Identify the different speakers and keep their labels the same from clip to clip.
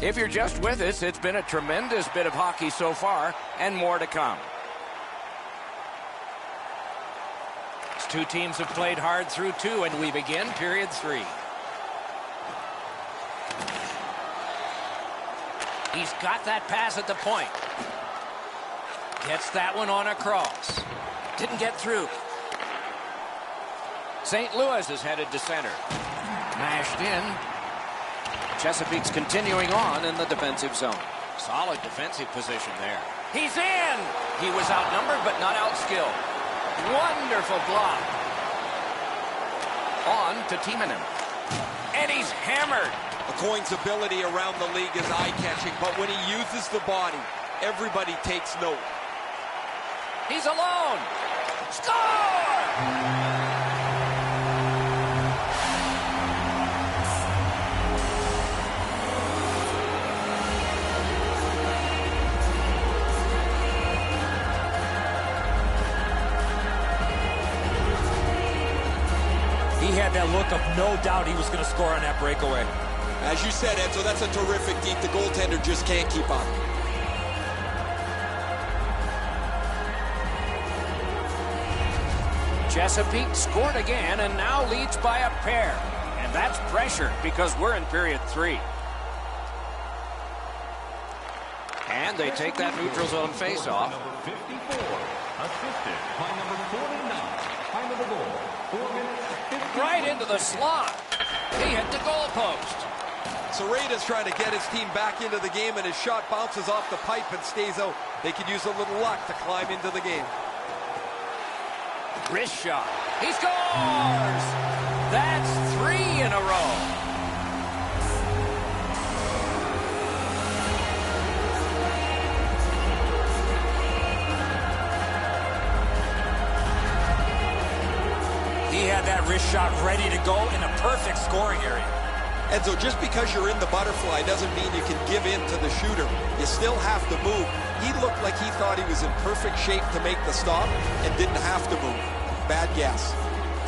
Speaker 1: If you're just with us, it's been a tremendous bit of hockey so far, and more to come. These two teams have played hard through two, and we begin period 3. He's got that pass at the point. Gets that one on a cross. Didn't get through. St. Louis is headed to center. Mashed in. Chesapeake's continuing on in the defensive zone. Solid defensive position there. He's in! He was outnumbered but not outskilled. Wonderful block. On to Timonen. And he's hammered.
Speaker 2: McCoy's ability around the league is eye-catching, but when he uses the body, everybody takes note.
Speaker 1: He's alone. Score!
Speaker 3: He had that look of no doubt he was going to score on that breakaway.
Speaker 2: As you said, Enzo, that's a terrific deep. The goaltender just can't keep up.
Speaker 1: Chesapeake scored again and now leads by a pair. And that's pressure because we're in period 3. And they take that neutral zone face-off.
Speaker 4: Number 54, assisted by number 49. Time of the goal, 4 minutes, 50.
Speaker 1: Right into the slot. He hit the goal post.
Speaker 2: Serrata's trying to get his team back into the game, and his shot bounces off the pipe and stays out. They could use a little luck to climb into the game.
Speaker 1: Wrist shot. He scores! That's 3 in a row.
Speaker 3: He had that wrist shot ready to go in a perfect scoring area.
Speaker 2: Enzo, just because you're in the butterfly doesn't mean you can give in to the shooter. You still have to move. He looked like he thought he was in perfect shape to make the stop and didn't have to move. Bad guess.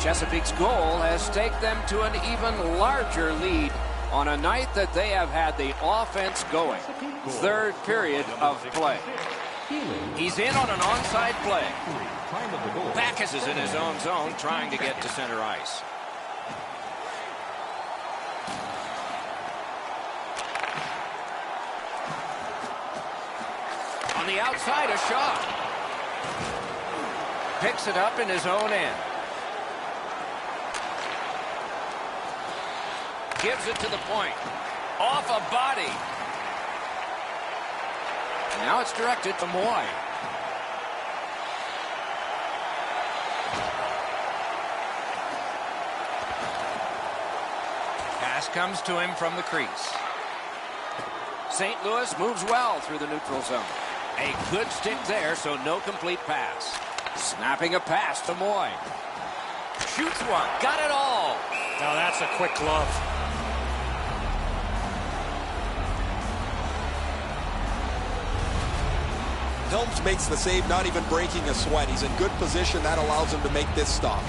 Speaker 1: Chesapeake's goal has taken them to an even larger lead on a night that they have had the offense going. 3rd period of play. He's in on an onside play. Backus is in his own zone trying to get to center ice. On the outside, a shot. Picks it up in his own end. Gives it to the point. Off a body. Now it's directed to Moy. Pass comes to him from the crease. St. Louis moves well through the neutral zone. A good stick there, so no complete pass. Snapping a pass to Moy. Shoots one. Got it all.
Speaker 3: Now that's a quick glove.
Speaker 2: Helms makes the save, not even breaking a sweat. He's in good position. That allows him to make this stop.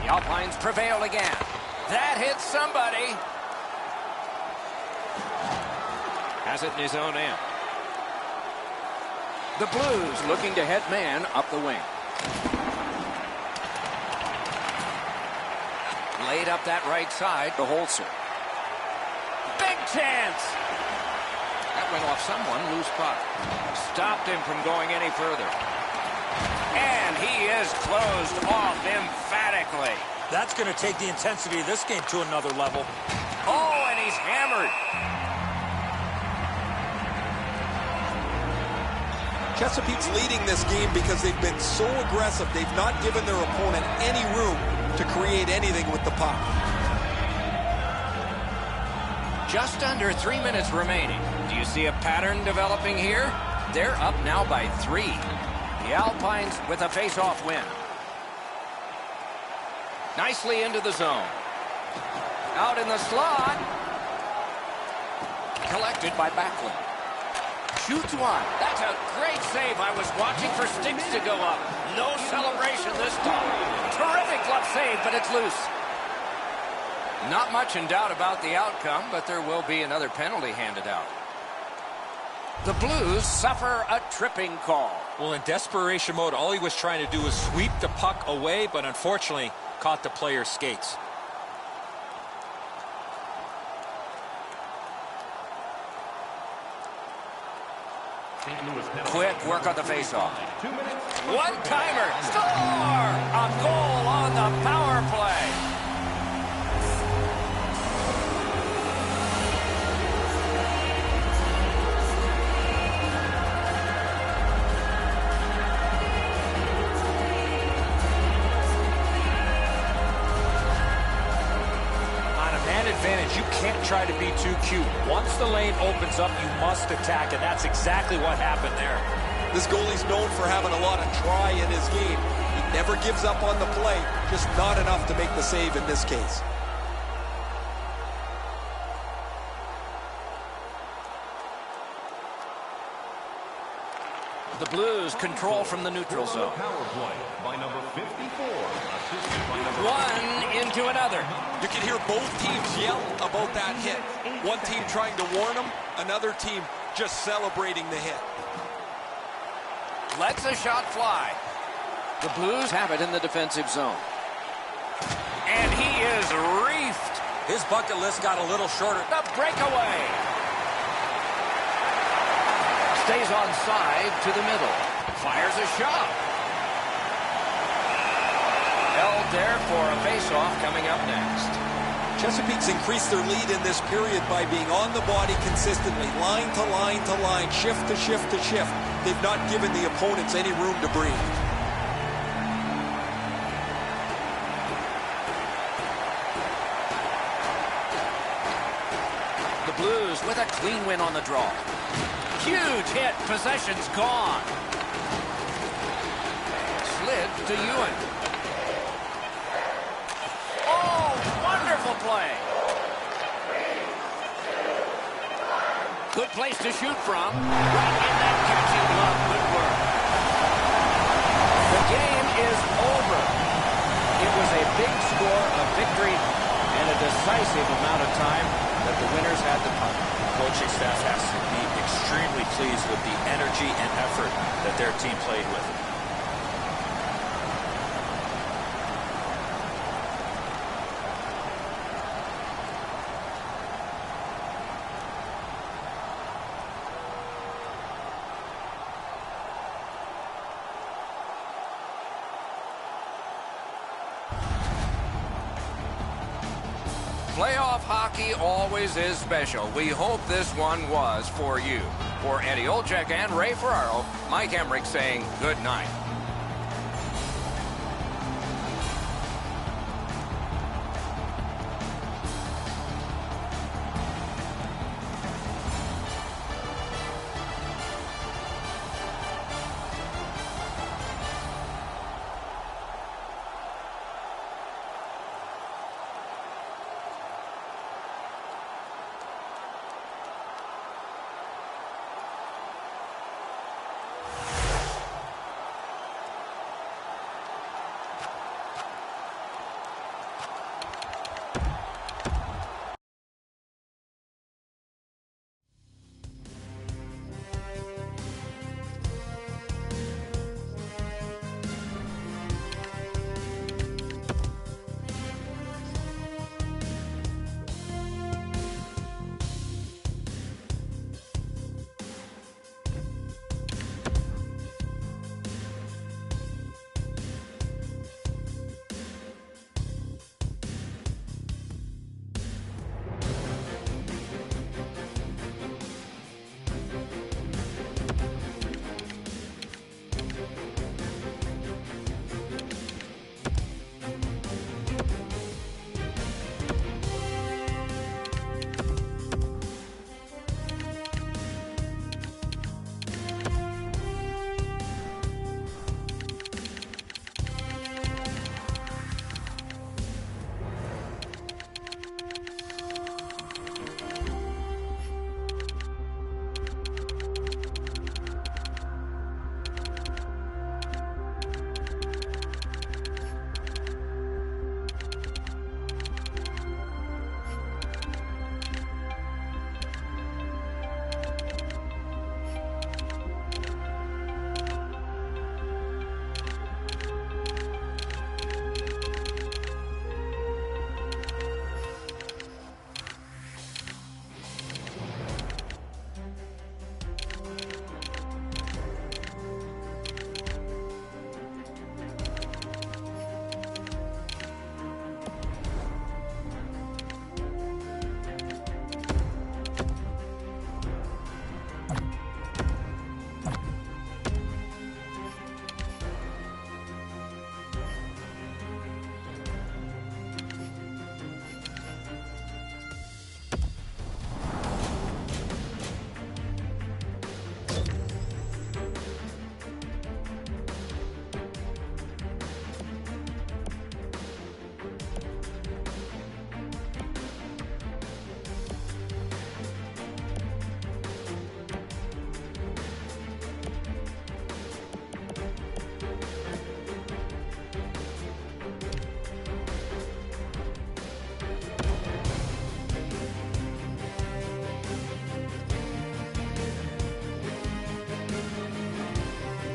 Speaker 1: The Alpines prevail again. That hits somebody. Has it in his own end. The Blues looking to head man up the wing. Laid up that right side to Holzer. Big chance! That went off someone, loose puck. Stopped him from going any further. And he is closed off emphatically.
Speaker 3: That's going to take the intensity of this game to another level.
Speaker 1: Oh, and he's hammered.
Speaker 2: Chesapeake's leading this game because they've been so aggressive. They've not given their opponent any room to create anything with the puck.
Speaker 1: Just under 3 minutes remaining. Do you see a pattern developing here? They're up now by 3. The Alpines with a face-off win. Nicely into the zone. Out in the slot. Collected by Backlund. Shoots one. That's a great save. I was watching for sticks to go up. No celebration this time. Terrific glove save, but it's loose. Not much in doubt about the outcome, but there will be another penalty handed out. The Blues suffer a tripping call.
Speaker 3: Well, in desperation mode, all he was trying to do was sweep the puck away, but unfortunately caught the player's skates.
Speaker 1: Quick work on the faceoff. One-timer. Score! A goal on the power play.
Speaker 3: Advantage, you can't try to be too cute. Once the lane opens up, you must attack, and that's exactly what happened there.
Speaker 2: This goalie's known for having a lot of try in his game. He never gives up on the play, just not enough to make the save in this case.
Speaker 1: The Blues control from the neutral zone.
Speaker 4: Power play by number 54. Assisted by number
Speaker 1: One into another.
Speaker 2: You can hear both teams yell about that hit. One team trying to warn them, another team just celebrating the hit.
Speaker 1: Lets a shot fly. The Blues have it in the defensive zone. And he is reefed.
Speaker 3: His bucket list got a little shorter.
Speaker 1: The breakaway. Stays onside to the middle. Fires a shot. Held there for a faceoff coming up next.
Speaker 2: Chesapeake's increased their lead in this period by being on the body consistently, line to line to line, shift to shift to shift. They've not given the opponents any room to breathe.
Speaker 1: The Blues with a clean win on the draw. Huge hit. Possession's gone. Slid to Ewan. Oh, wonderful play. Good place to shoot from. Right in that catching glove. Good work. The game is over. It was a big score, a victory, and a decisive amount of time that the winners had the puck.
Speaker 3: Coaching staff has to be extremely pleased with the energy and effort that their team played with.
Speaker 1: Playoff hockey always is special. We hope this one was for you. For Eddie Olczyk and Ray Ferraro, Mike Emmerich saying good night.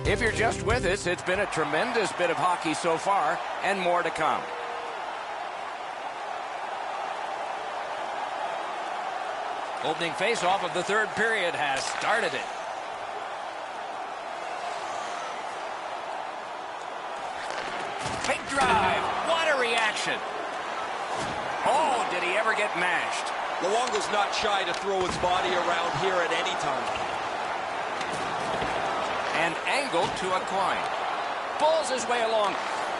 Speaker 1: If you're just with us, it's been a tremendous bit of hockey so far, and more to come. Opening face-off of the third period has started it. Big drive. What a reaction. Oh, did he ever get mashed?
Speaker 2: Luongo's not shy to throw his body around here at any time.
Speaker 1: And angled to a Quine. Pulls his way along.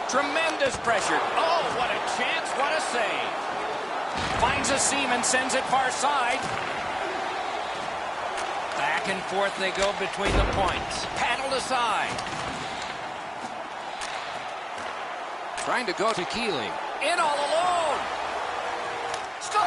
Speaker 1: Tremendous pressure. Oh, what a chance. What a save. Finds a seam and sends it far side. Back and forth they go between the points. Paddled aside. Trying to go to Keeling. In all alone. Score!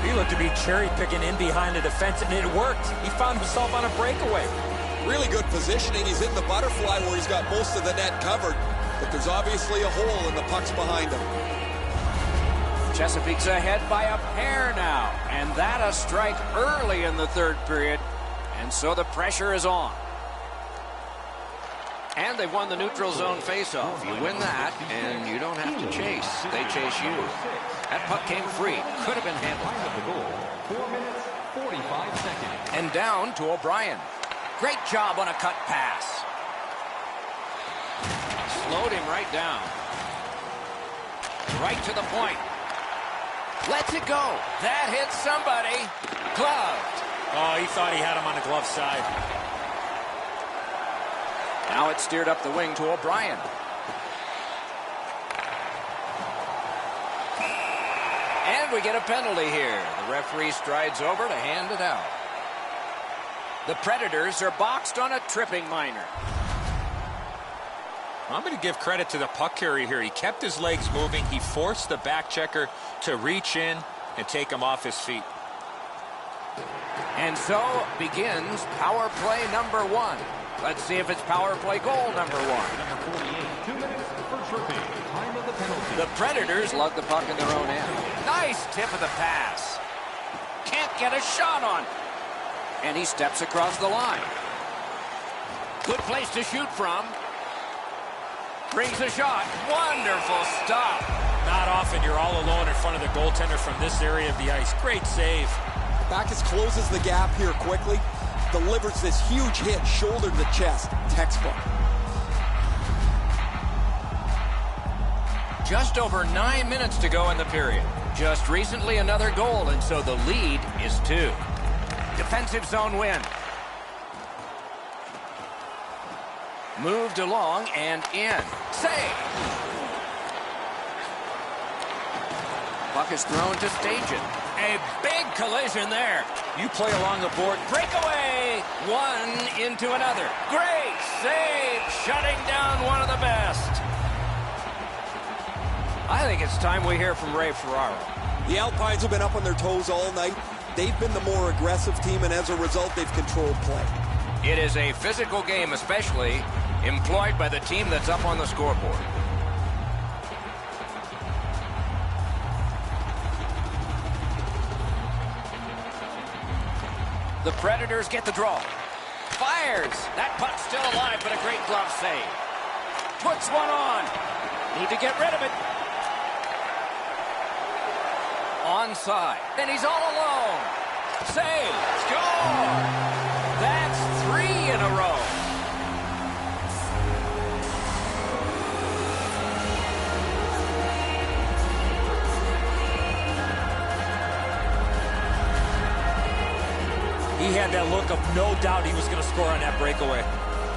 Speaker 3: He looked to be cherry-picking in behind the defense, and it worked. He found himself on a breakaway.
Speaker 2: Really good positioning. He's in the butterfly where he's got most of the net covered, but there's obviously a hole and the puck's behind him.
Speaker 1: Chesapeake's ahead by a pair now, and that a strike early in the third period, and so the pressure is on. And they've won the neutral zone faceoff. You win that, and you don't have to chase. They chase you. That puck came free. Could have been handled.
Speaker 4: 4 minutes, 45 seconds.
Speaker 1: And down to O'Brien. Great job on a cut pass. Slowed him right down. Right to the point. Lets it go. That hits somebody. Gloved.
Speaker 3: Oh, he thought he had him on the glove side.
Speaker 1: Now it's steered up the wing to O'Brien. And we get a penalty here. The referee strides over to hand it out. The Predators are boxed on a tripping minor.
Speaker 5: I'm going to give credit to the puck carrier here. He kept his legs moving. He forced the back checker to reach in and take him off his feet.
Speaker 1: And so begins power play number one. Let's see if it's power play goal number one.
Speaker 4: Number 48, 2 minutes for tripping. Time of the penalty.
Speaker 1: The Predators lug the puck in their own end. Nice tip of the pass. Can't get a shot on. And he steps across the line. Good place to shoot from. Brings the shot. Wonderful stop.
Speaker 3: Not often you're all alone in front of the goaltender from this area of the ice. Great save.
Speaker 2: Backus closes the gap here quickly. Delivers this huge hit, shoulder to the chest. Textbook.
Speaker 1: Just over 9 minutes to go in the period. Just recently another goal, and so the lead is 2. Defensive zone win. Moved along and in. Save. Puck is thrown to Stajan. A big collision there.
Speaker 3: You play along the board.
Speaker 1: Breakaway. One into another. Great save. Shutting down one of the best. I think it's time we hear from Ray Ferraro.
Speaker 2: The Alpines have been up on their toes all night. They've been the more aggressive team, and as a result, they've controlled play.
Speaker 1: It is a physical game, especially employed by the team that's up on the scoreboard. The Predators get the draw. Fires. That puck's still alive, but a great glove save. Puts one on. Need to get rid of it. Onside. And he's all alone. Save. Score. That's 3 in a row.
Speaker 3: He had that look of no doubt he was going to score on that breakaway.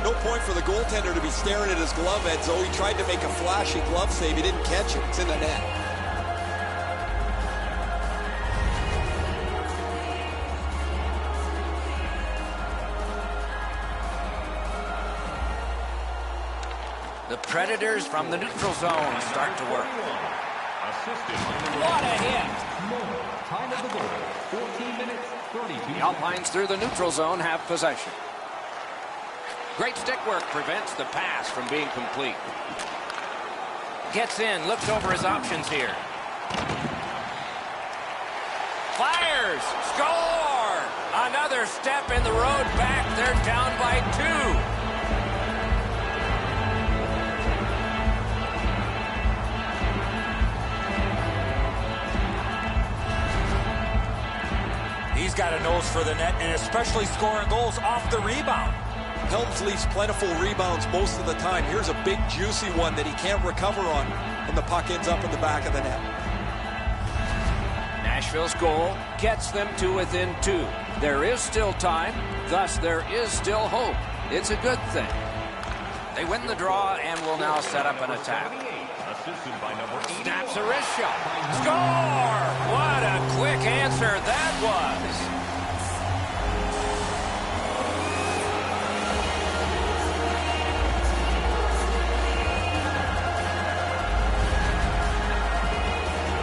Speaker 2: No point for the goaltender to be staring at his glove head, so he tried to make a flashy glove save. He didn't catch it. It's in the net.
Speaker 1: The Predators from the neutral zone start to work.
Speaker 4: Assisted.
Speaker 1: What a hit.
Speaker 4: Time of the goal, 14 minutes, 32
Speaker 1: The Alpines through the neutral zone have possession. Great stick work prevents the pass from being complete. Gets in, looks over his options here. Fires! Score! Another step in the road back. They're down by
Speaker 3: 2. He's got a nose for the net, and especially scoring goals off the rebound.
Speaker 2: Helmsley's plentiful rebounds most of the time. Here's a big, juicy one that he can't recover on, and the puck ends up in the back of the net.
Speaker 1: Nashville's goal gets them to within 2. There is still time, thus there is still hope. It's a good thing. They win the draw and will now set up an attack. Snaps a wrist shot. Score! What a quick answer that was.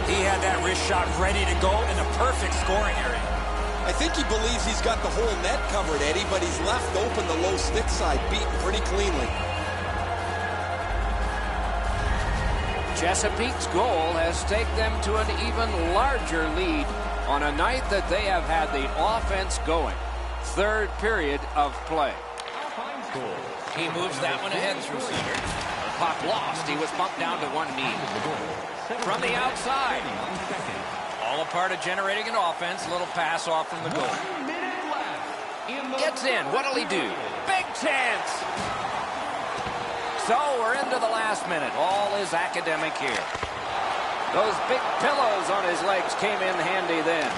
Speaker 3: He had that wrist shot ready to go in a perfect scoring area.
Speaker 2: I think he believes he's got the whole net covered, Eddie, but he's left open the low stick side, beaten pretty cleanly.
Speaker 1: Chesapeake's goal has taken them to an even larger lead on a night that they have had the offense going. Third period of play. He moves that one ahead through center. Puck lost. He was bumped down to one knee. From the outside. All a part of generating an offense. Little pass off from the goal. Gets in. What'll he do? Big chance. So we're into the last minute. All is academic here. Those big pillows on his legs came in handy then.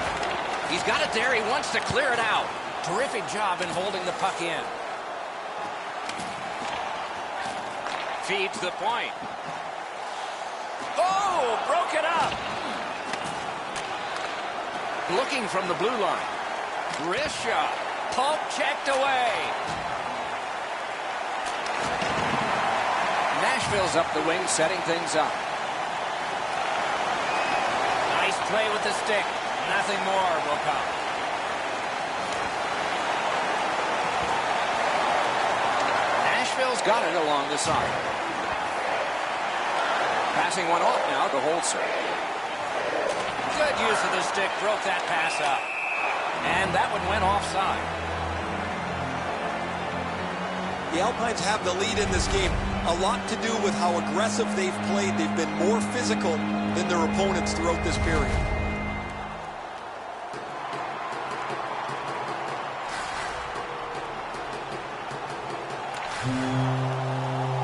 Speaker 1: He's got it there. He wants to clear it out. Terrific job in holding the puck in. Feeds the point. Oh, broke it up. Looking from the blue line. Wrist shot. Pulp checked away. Nashville's up the wing, setting things up. Nice play with the stick. Nothing more will come. Nashville's got it along the side. Passing one off now to Holzer. Good use of the stick, broke that pass up. And that one went offside.
Speaker 2: The Alpines have the lead in this game. A lot to do with how aggressive they've played. They've been more physical than their opponents throughout this period.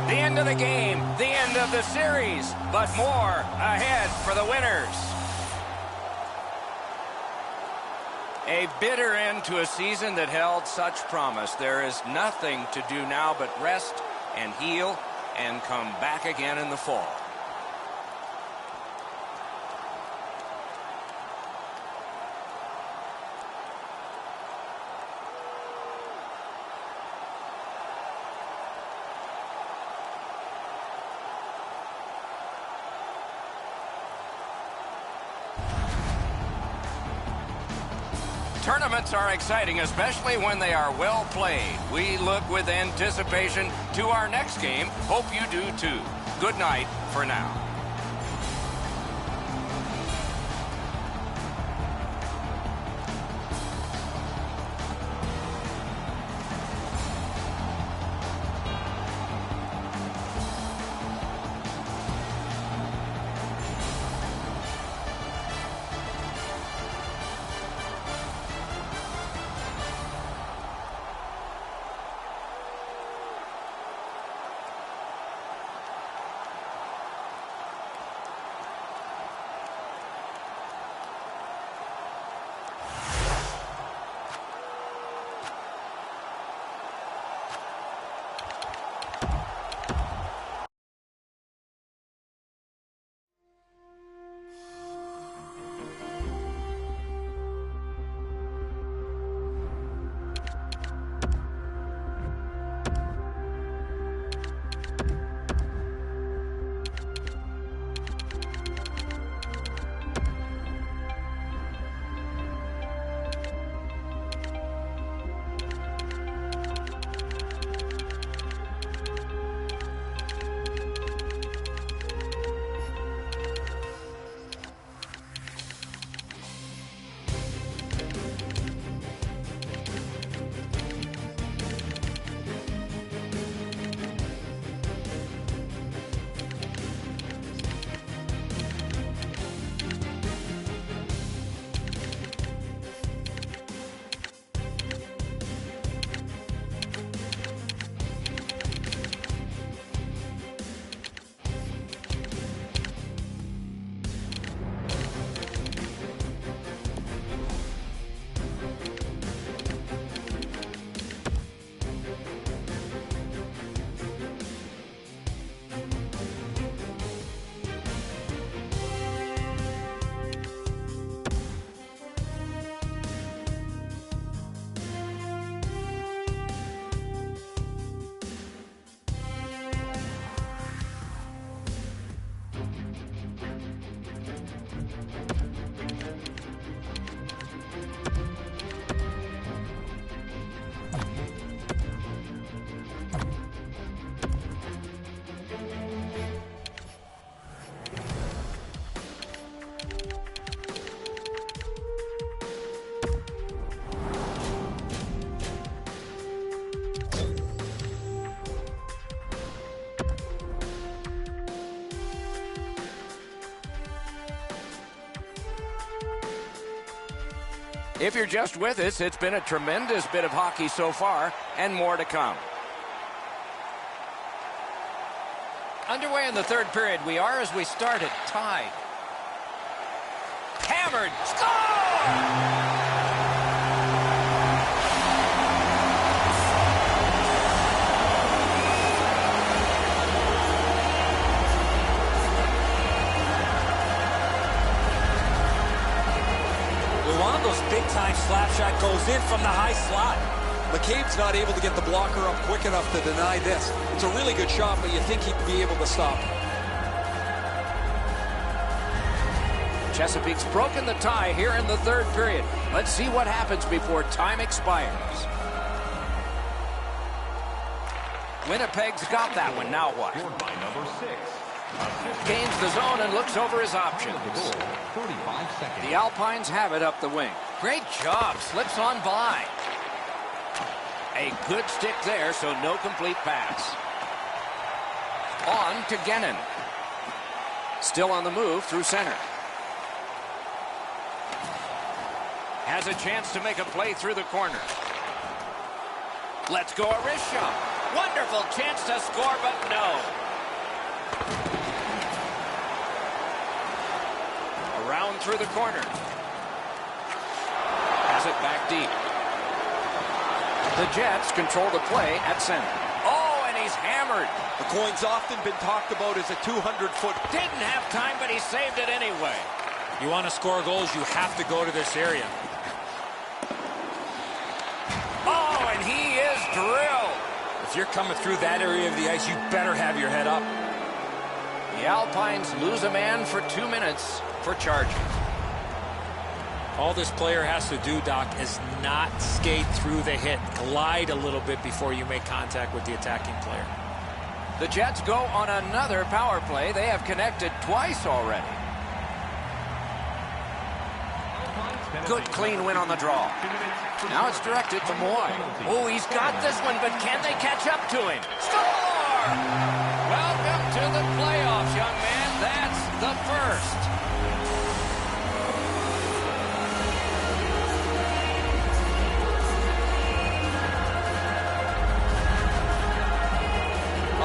Speaker 1: The end of the game, the end of the series, but more ahead for the winners. A bitter end to a season that held such promise. There is nothing to do now but rest and heal and come back again in the fall. Tournaments are exciting, especially when they are well played. We look with anticipation to our next game. Hope you do too. Good night for now. If you're just with us, it's been a tremendous bit of hockey so far, and more to come. Underway in the third period. We are, as we started, tied. Hammered. Score!
Speaker 3: One of those big-time slap shot goes in from the high slot.
Speaker 2: McCabe's not able to get the blocker up quick enough to deny this. It's a really good shot, but you think he'd be able to stop it.
Speaker 1: Chesapeake's broken the tie here in the third period. Let's see what happens before time expires. Winnipeg's got that one. Now what?
Speaker 4: By number 6.
Speaker 1: Gains the zone and looks over his options.
Speaker 4: 35 seconds.
Speaker 1: The Alpines have it up the wing. Great job. Slips on by. A good stick there, so no complete pass. On to Gennon. Still on the move through center. Has a chance to make a play through the corner. Let's go a wrist shot. Wonderful chance to score, but no. Around through the corner. Has it back deep. The Jets control the play at center. Oh, and he's hammered.
Speaker 2: The coin's often been talked about as a 200-foot.
Speaker 1: Didn't have time, but he saved it anyway.
Speaker 3: You want to score goals, you have to go to this area.
Speaker 1: Oh, and he is drilled.
Speaker 3: If you're coming through that area of the ice, you better have your head up.
Speaker 1: The Alpines lose a man for 2 minutes for charging.
Speaker 3: All this player has to do, Doc, is not skate through the hit. Glide a little bit before you make contact with the attacking player.
Speaker 1: The Jets go on another power play. They have connected twice already. Good clean win on the draw. Now it's directed to Moy. Oh, he's got this one, but can they catch up to him? Score! Welcome to the playoffs, young man. That's the first.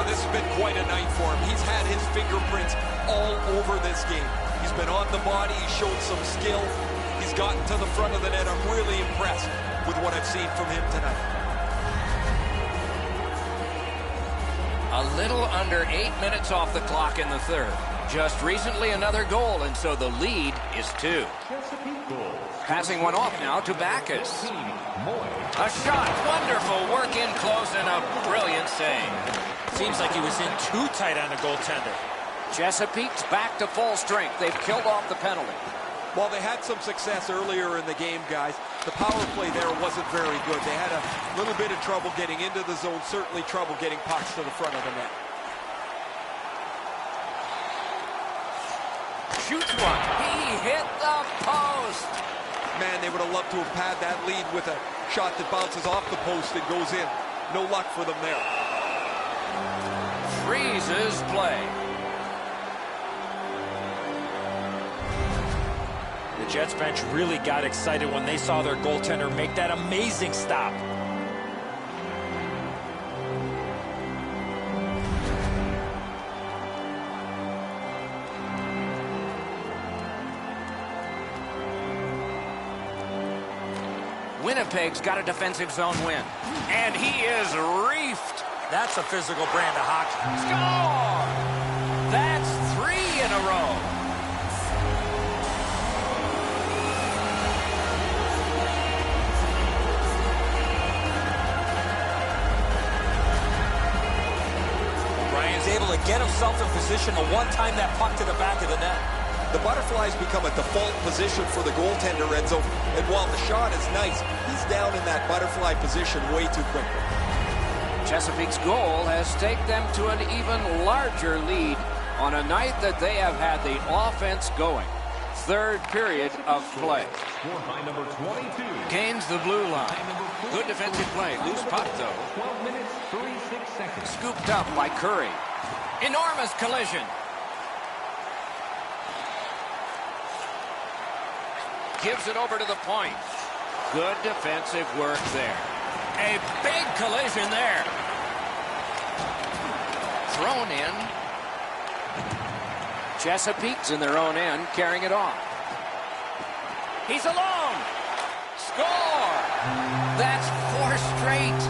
Speaker 2: This has been quite a night for him. He's had his fingerprints all over this game. He's been on the body. He's showed some skill. He's gotten to the front of the net. I'm really impressed with what I've seen from him tonight.
Speaker 1: A little under 8 minutes off the clock in the third. Just recently another goal, and so the lead is 2. Passing one off now to Backus. A shot. Wonderful work in close and a brilliant save.
Speaker 3: Seems like he was in too tight on the goaltender.
Speaker 1: Chesapeake's back to full strength. They've killed off the penalty.
Speaker 2: While they had some success earlier in the game, guys, the power play there wasn't very good. They had a little bit of trouble getting into the zone, certainly trouble getting pucks to the front of the net.
Speaker 1: Shoots one. He hit the post.
Speaker 2: Man, they would have loved to have had that lead with a shot that bounces off the post and goes in. No luck for them there.
Speaker 1: Freezes play.
Speaker 3: The Jets bench really got excited when they saw their goaltender make that amazing stop.
Speaker 1: Winnipeg's got a defensive zone win. And he is reefed.
Speaker 3: That's a physical brand of hockey.
Speaker 1: Score! That's 3 in a row.
Speaker 3: Brian's able to get himself in position to one-time that puck to the back of the net.
Speaker 2: The butterflies become a default position for the goaltender, Enzo. And while the shot is nice, he's down in that butterfly position way too quickly.
Speaker 1: Chesapeake's goal has taken them to an even larger lead on a night that they have had the offense going. Third period of play.
Speaker 4: By number 22.
Speaker 1: Gains the blue line. Good defensive play. Loose puck, though.
Speaker 4: 12 minutes, 36 seconds.
Speaker 1: Scooped up by Curry. Enormous collision. Gives it over to the point. Good defensive work there. A big collision there. Thrown in. Chesapeake's in their own end, carrying it off. He's alone. Score! That's 4 straight.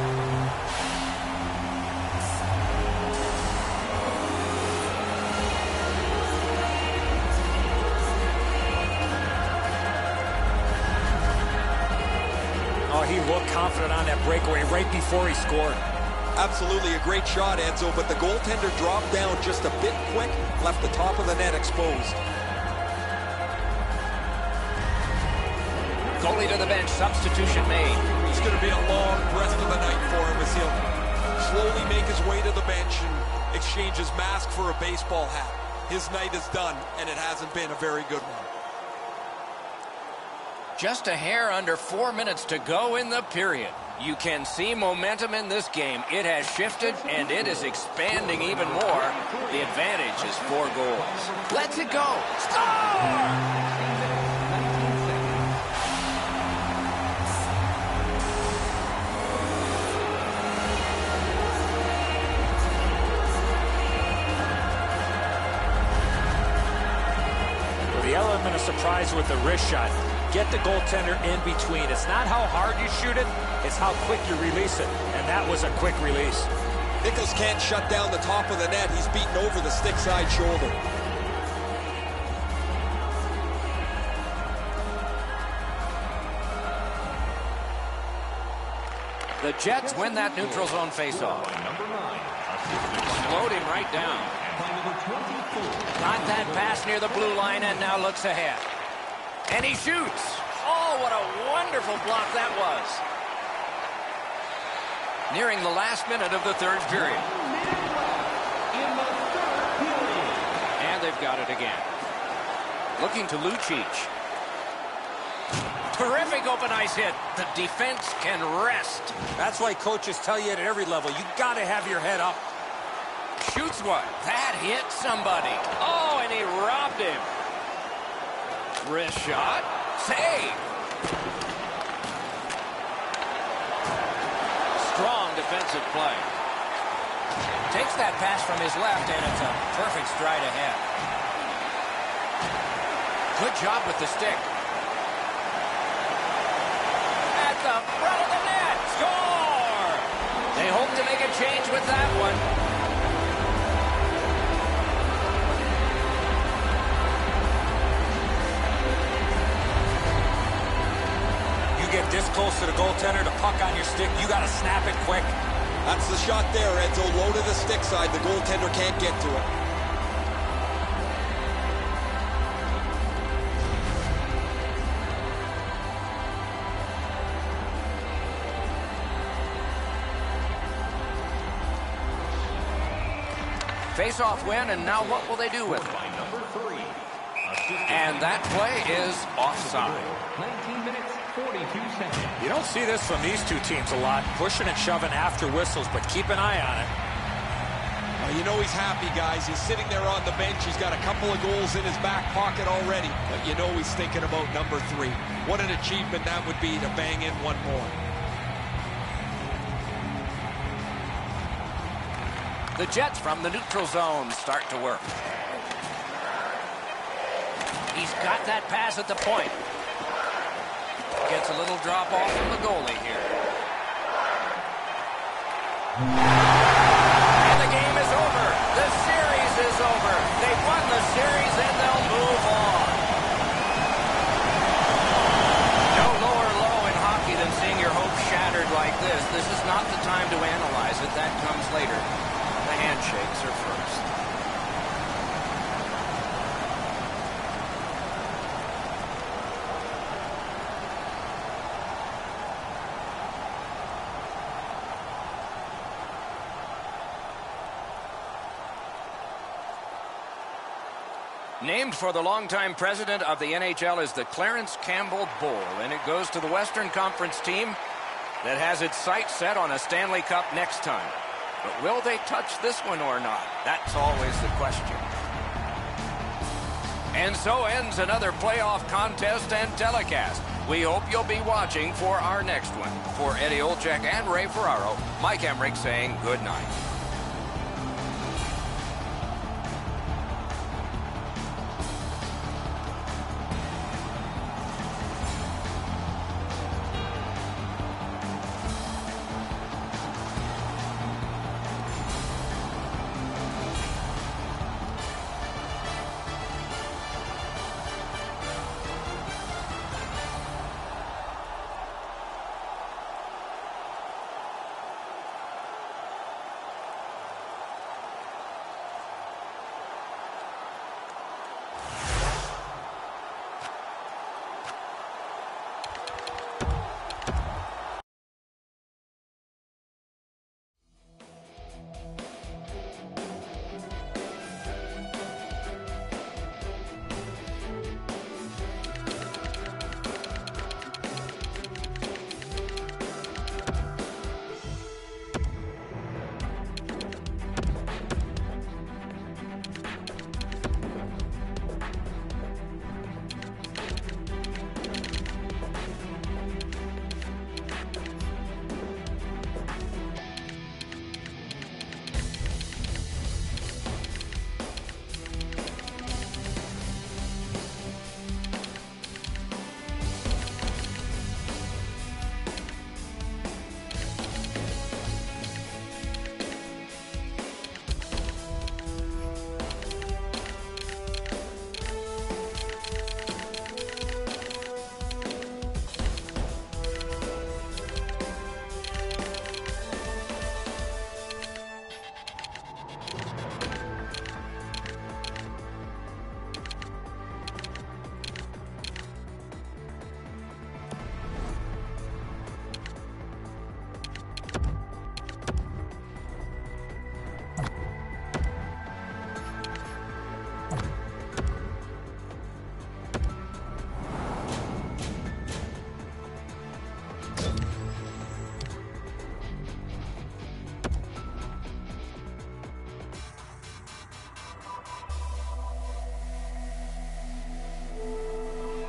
Speaker 3: Oh, he looked confident on that breakaway right before he scored.
Speaker 2: Absolutely a great shot, Enzo, but the goaltender dropped down just a bit quick, left the top of the net exposed.
Speaker 1: Goalie to the bench, substitution made.
Speaker 2: It's going to be a long rest of the night for him as he'll slowly make his way to the bench and exchange his mask for a baseball hat. His night is done, and it hasn't been a very good one.
Speaker 1: Just a hair under 4 minutes to go in the period. You can see momentum in this game. It has shifted, and it is expanding even more. The advantage is 4 goals. Let's it go. Score!
Speaker 3: The element of surprise with the wrist shot. Get the goaltender in between. It's not how hard you shoot it, it's how quick you release it. And that was a quick release.
Speaker 2: Nichols can't shut down the top of the net. He's beaten over the stick side shoulder.
Speaker 1: The Jets win that neutral zone faceoff. Slowed him right down. Got that pass near the blue line and now looks ahead. And he shoots. Oh, what a wonderful block that was. Nearing the last minute of the third period. And they've got it again. Looking to Lucic. Terrific open ice hit. The defense can rest.
Speaker 3: That's why coaches tell you at every level, you got to have your head up.
Speaker 1: Shoots one. That hit somebody. Oh, and he robbed him. Wrist shot. Save. Strong defensive play. Takes that pass from his left, and it's a perfect stride ahead. Good job with the stick. At the front of the net. Score! They hope to make a change with that one.
Speaker 3: Get this close to the goaltender, the puck on your stick, you got to snap it quick.
Speaker 2: That's the shot there, Enzo. Low to the stick side. The goaltender can't get to it.
Speaker 1: Face-off win, and now what will they do with it? And that play is offside.
Speaker 4: 19 minutes, 42 seconds.
Speaker 3: You don't see this from these two teams a lot, pushing and shoving after whistles, but keep an eye on it.
Speaker 2: You know he's happy, guys. He's sitting there on the bench. He's got a couple of goals in his back pocket already, but you know he's thinking about number 3. What an achievement that would be to bang in one more.
Speaker 1: The Jets from the neutral zone start to work. He's got that pass at the point. Gets a little drop off from the goalie here. And the game is over. The series is over. They've won the series and they'll move on. No lower low in hockey than seeing your hopes shattered like this. This is not the time to analyze it. That comes later. The handshakes are first. Named for the longtime president of the NHL is the Clarence Campbell Bowl, and it goes to the Western Conference team that has its sights set on a Stanley Cup next time. But will they touch this one or not? That's always the question. And so ends another playoff contest and telecast. We hope you'll be watching for our next one. For Eddie Olczyk and Ray Ferraro, Mike Emmerich saying good night.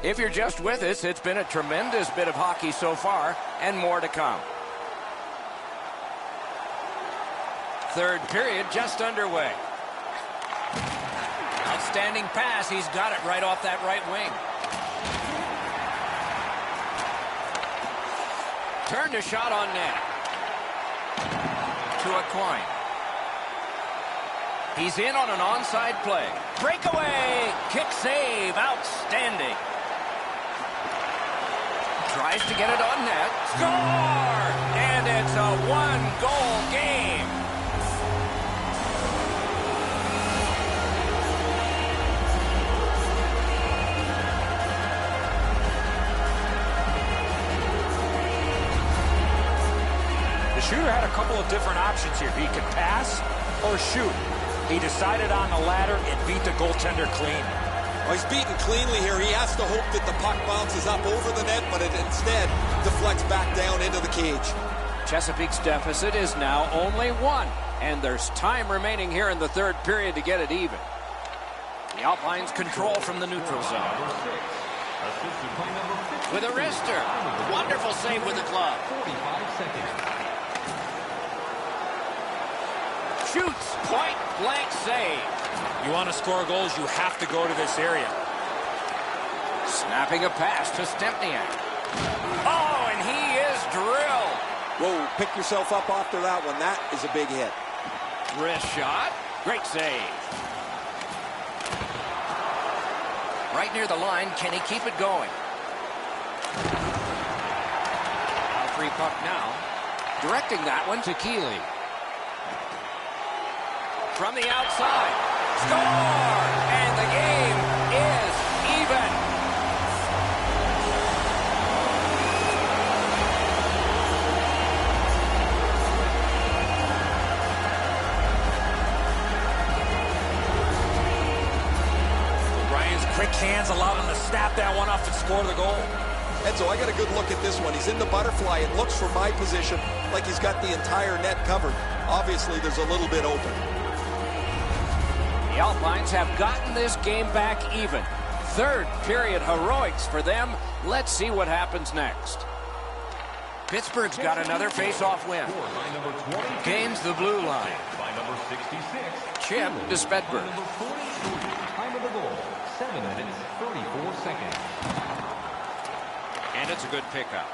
Speaker 1: If you're just with us, it's been a tremendous bit of hockey so far, and more to come. Third period just underway. Outstanding pass. He's got it right off that right wing. Turned a shot on net. To a coin. He's in on an onside play. Breakaway. Kick save. Outstanding. Tries to get it on net. Score! And it's a one-goal game.
Speaker 3: The shooter had a couple of different options here. He could pass or shoot. He decided on the latter and beat the goaltender clean.
Speaker 2: Well, he's beaten cleanly here. He has to hope that the puck bounces up over the net, but it instead deflects back down into the cage.
Speaker 1: Chesapeake's deficit is now only 1, and there's time remaining here in the third period to get it even. The Alpines control from the neutral zone. With a wrister. Wonderful save with the glove.
Speaker 4: 45 seconds.
Speaker 1: Shoots. Point blank save.
Speaker 3: You want to score goals, you have to go to this area.
Speaker 1: Snapping a pass to Stempniak. Oh, and he is drilled.
Speaker 2: Whoa, pick yourself up after that one. That is a big hit.
Speaker 1: Wrist shot. Great save. Right near the line. Can he keep it going? Free puck now. Directing that one to Keeley. From the outside. Score! And the game is even.
Speaker 3: Ryan's quick hands allowed him to snap that one off and score the goal.
Speaker 2: Enzo, I got a good look at this one. He's in the butterfly. It looks from my position like he's got the entire net covered. Obviously, there's a little bit open.
Speaker 1: The Alpines have gotten this game back even. Third period heroics for them. Let's see what happens next. Pittsburgh's got another face-off win. Gains the blue line. Chip to Spedberg.
Speaker 4: Time of the goal, 7 minutes, 34 seconds.
Speaker 1: And it's a good pickup.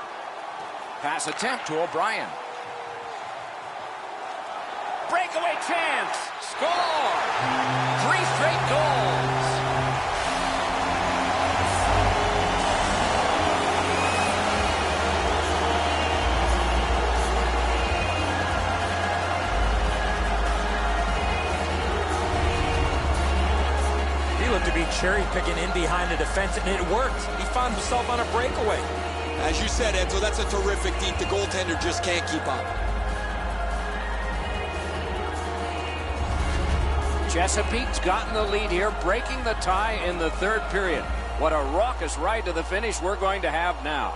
Speaker 1: Pass attempt to O'Brien. Breakaway chance. Score! 3 straight goals.
Speaker 3: He looked to be cherry-picking in behind the defense, and it worked. He found himself on a breakaway.
Speaker 2: As you said, Enzo, that's a terrific deed. The goaltender just can't keep up.
Speaker 1: Chesapeake's gotten the lead here, breaking the tie in the third period. What a raucous ride to the finish we're going to have now.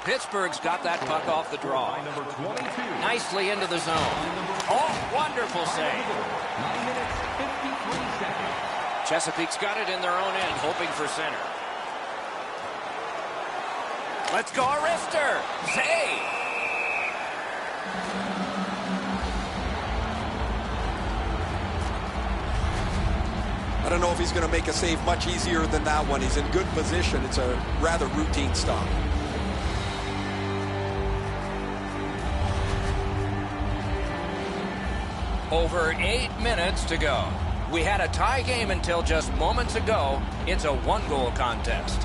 Speaker 1: Pittsburgh's got that puck off the draw. Nicely into the zone. Oh, wonderful save.
Speaker 4: 9 minutes, 53 seconds.
Speaker 1: Chesapeake's got it in their own end, hoping for center. Let's go, Arister. Save.
Speaker 2: I don't know if he's going to make a save much easier than that one. He's in good position. It's a rather routine stop.
Speaker 1: Over 8 minutes to go. We had a tie game until just moments ago. It's a 1-goal contest.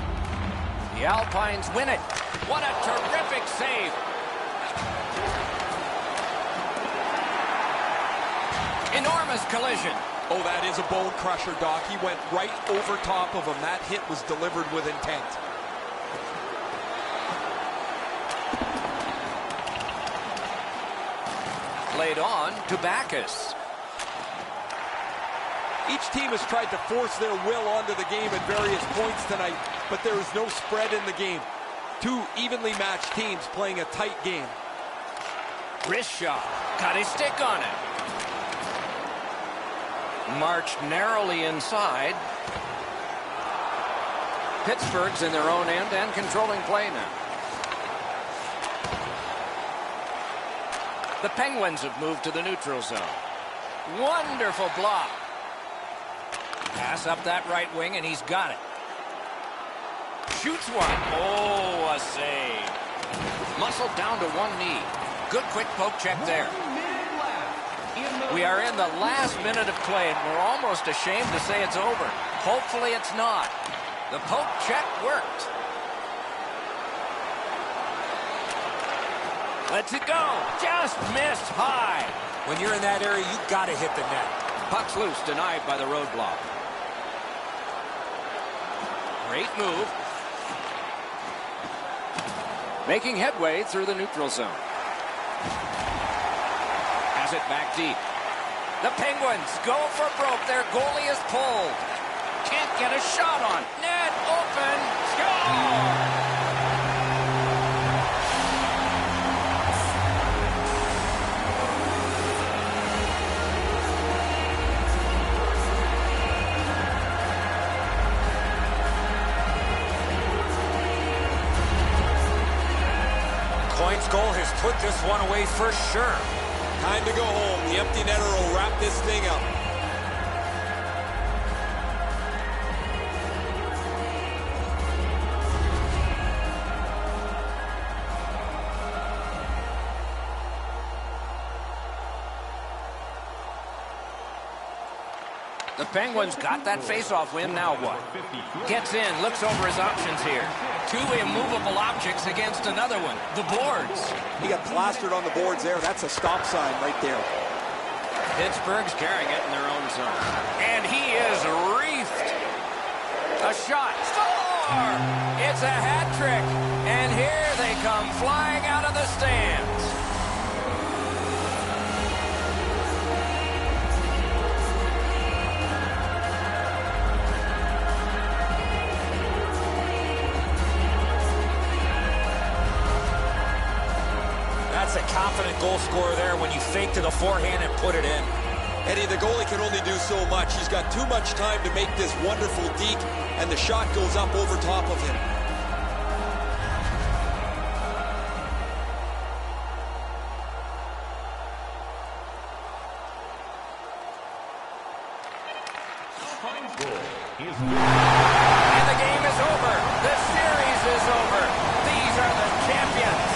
Speaker 1: The Alpines win it. What a terrific save. Enormous collision.
Speaker 2: Oh, that is a bone crusher, Doc. He went right over top of him. That hit was delivered with intent.
Speaker 1: Played on to Backus.
Speaker 2: Each team has tried to force their will onto the game at various points tonight, but there is no spread in the game. 2 evenly matched teams playing a tight game.
Speaker 1: Grishaw got his stick on it. Marched narrowly inside. Pittsburgh's in their own end and controlling play now. The Penguins have moved to the neutral zone. Wonderful block. Pass up that right wing, and he's got it. Shoots one. Oh, a save. Muscled down to one knee. Good quick poke check there. We are in the last minute of play, and we're almost ashamed to say it's over. Hopefully it's not. The poke check worked. Let's it go. Just missed high.
Speaker 3: When you're in that area, you've got to hit the net.
Speaker 1: Puck's loose, denied by the roadblock. Great move. Making headway through the neutral zone. Has it back deep. The Penguins go for broke. Their goalie is pulled. Can't get a shot on. Net open. Score!
Speaker 3: Coin's goal has put this one away for sure.
Speaker 2: Time to go home. The empty netter will wrap this thing up.
Speaker 1: The Penguins got that faceoff win. Now what? Gets in, looks over his options here. 2 immovable objects against another one. The boards.
Speaker 2: He got plastered on the boards there. That's a stop sign right there.
Speaker 1: Pittsburgh's carrying it in their own zone. And he is wreathed. A shot. Score! It's a hat trick. And here they come flying out of the stands.
Speaker 3: That's a confident goal scorer there when you fake to the forehand and put it in.
Speaker 2: Eddie, the goalie can only do so much. He's got too much time to make this wonderful deke, and the shot goes up over top of him.
Speaker 1: And the game is over. The series is over. These are the champions.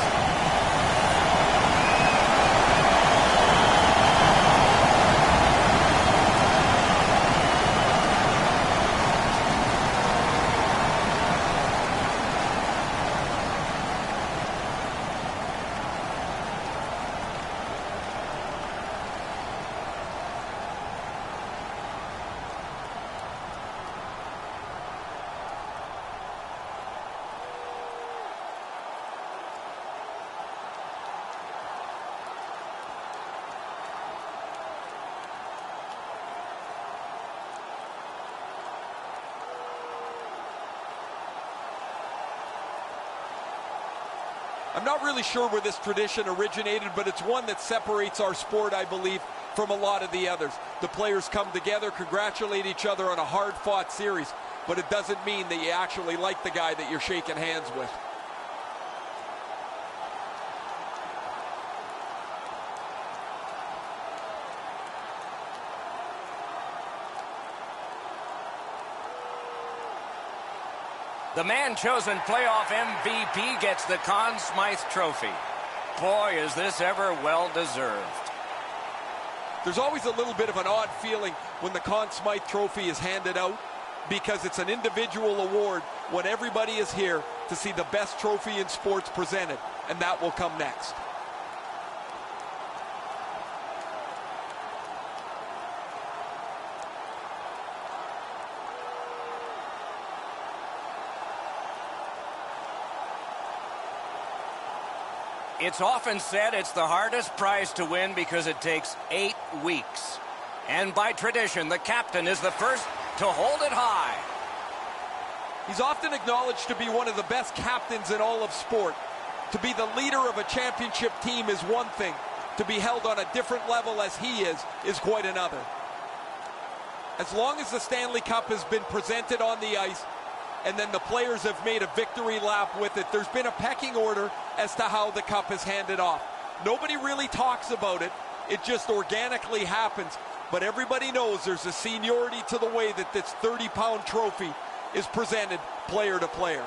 Speaker 2: I'm not really sure where this tradition originated, but it's one that separates our sport, I believe, from a lot of the others. The players come together, congratulate each other on a hard-fought series, but it doesn't mean that you actually like the guy that you're shaking hands with.
Speaker 1: The man chosen playoff MVP gets the Conn Smythe Trophy. Boy, is this ever well-deserved.
Speaker 2: There's always a little bit of an odd feeling when the Conn Smythe Trophy is handed out, because it's an individual award when everybody is here to see the best trophy in sports presented, and that will come next.
Speaker 1: It's often said it's the hardest prize to win because it takes 8 weeks. And by tradition, the captain is the first to hold it high.
Speaker 2: He's often acknowledged to be one of the best captains in all of sport. To be the leader of a championship team is one thing. To be held on a different level as he is quite another. As long as the Stanley Cup has been presented on the ice, and then the players have made a victory lap with it, there's been a pecking order as to how the cup is handed off. Nobody really talks about it. It just organically happens. But everybody knows there's a seniority to the way that this 30-pound trophy is presented player to player.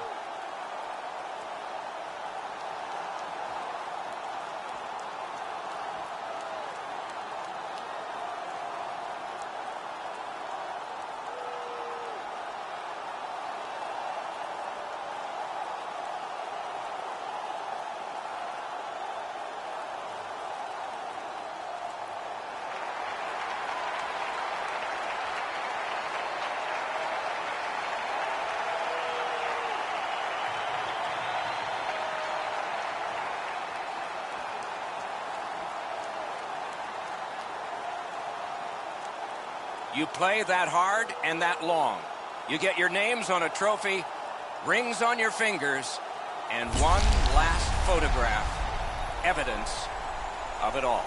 Speaker 1: You play that hard and that long. You get your names on a trophy, rings on your fingers, and one last photograph. Evidence of it all.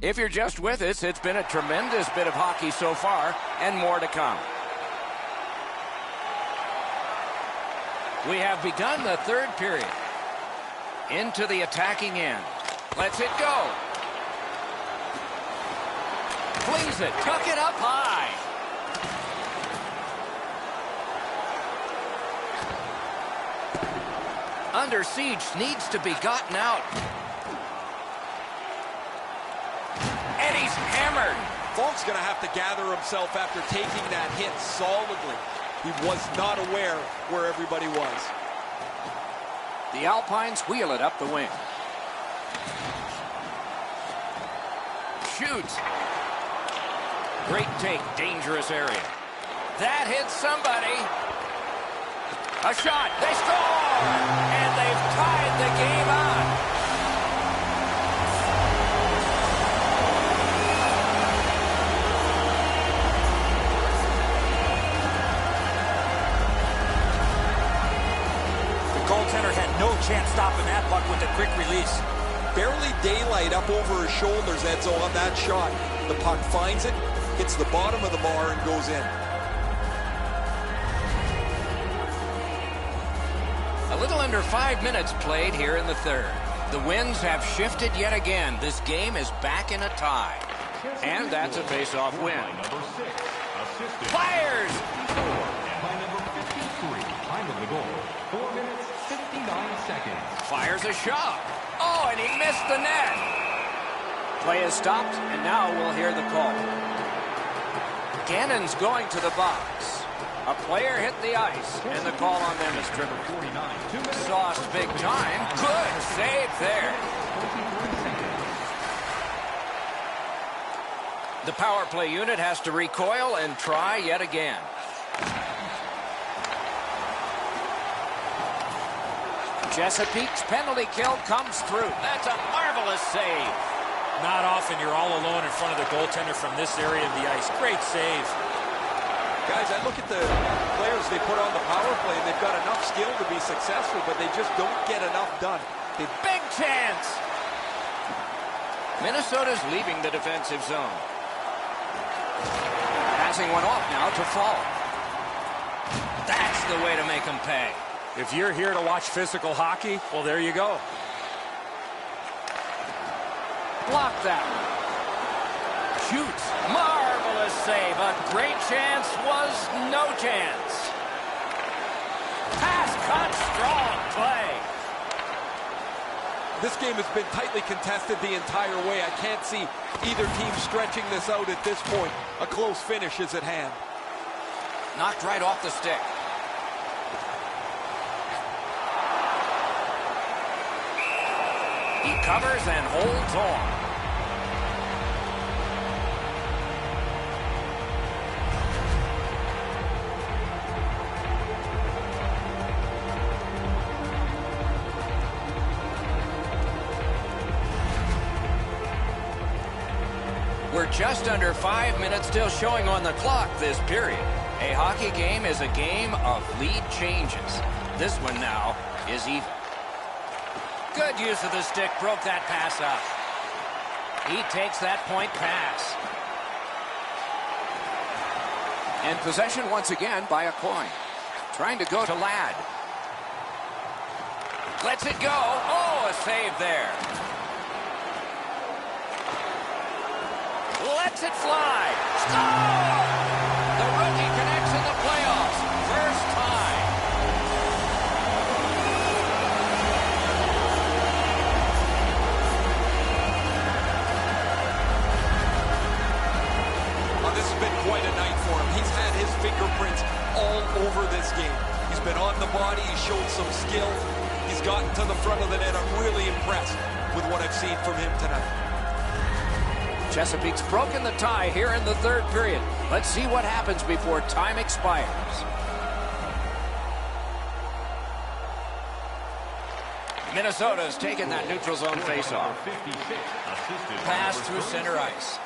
Speaker 1: If you're just with us, it's been a tremendous bit of hockey so far, and more to come. We have begun the third period. Into the attacking end. Lets it go. Flings it. Tuck it up high. Under siege, needs to be gotten out. And he's hammered.
Speaker 2: Falk's going to have to gather himself after taking that hit solidly. He was not aware where everybody was.
Speaker 1: The Alpines wheel it up the wing. Shoots. Great take, dangerous area. That hits somebody. A shot, they score! And they've tied the game on.
Speaker 3: The goaltender had no chance stopping that puck with a quick release.
Speaker 2: Barely daylight up over his shoulders, Edzo, on that shot. The puck finds it, hits the bottom of the bar, and goes in.
Speaker 1: A little under 5 minutes played here in the third. The winds have shifted yet again. This game is back in a tie. And that's a face-off win. Fires!
Speaker 4: By number 53, time of the goal, 4 minutes, 59 seconds.
Speaker 1: Fires a shot. Oh, and he missed the net. Play is stopped, and now we'll hear the call. Gannon's going to the box. A player hit the ice, and the call on them is triple. Sauce big time. Good save there. The power play unit has to recoil and try yet again. Chesapeake's penalty kill comes through. That's a marvelous save.
Speaker 3: Not often you're all alone in front of the goaltender from this area of the ice. Great save.
Speaker 2: Guys, I look at the players they put on the power play, and they've got enough skill to be successful, but they just don't get enough done.
Speaker 1: Big chance! Minnesota's leaving the defensive zone. Passing one off now to Falk. That's the way to make them pay.
Speaker 3: If you're here to watch physical hockey, well, there you go.
Speaker 1: Block that. Shoots. Marvelous save. A great chance was no chance. Pass cut. Strong play.
Speaker 2: This game has been tightly contested the entire way. I can't see either team stretching this out at this point. A close finish is at hand.
Speaker 1: Knocked right off the stick. He covers and holds on. We're just under 5 minutes still showing on the clock this period. A hockey game is a game of lead changes. This one now is even. Good use of the stick, broke that pass up. He takes that point pass. And possession once again by a coin. Trying to go to Ladd. Lets it go. Oh, a save there. Lets it fly. Score! The rookie connects in the playoffs. First time.
Speaker 2: Well, this has been quite a night for him. He's had his fingerprints all over this game. He's been on the body. He's showed some skill. He's gotten to the front of the net. I'm really impressed with what I've seen from him tonight.
Speaker 1: Chesapeake's broken the tie here in the third period. Let's see what happens before time expires. Minnesota's taken that neutral zone faceoff. Pass through center ice.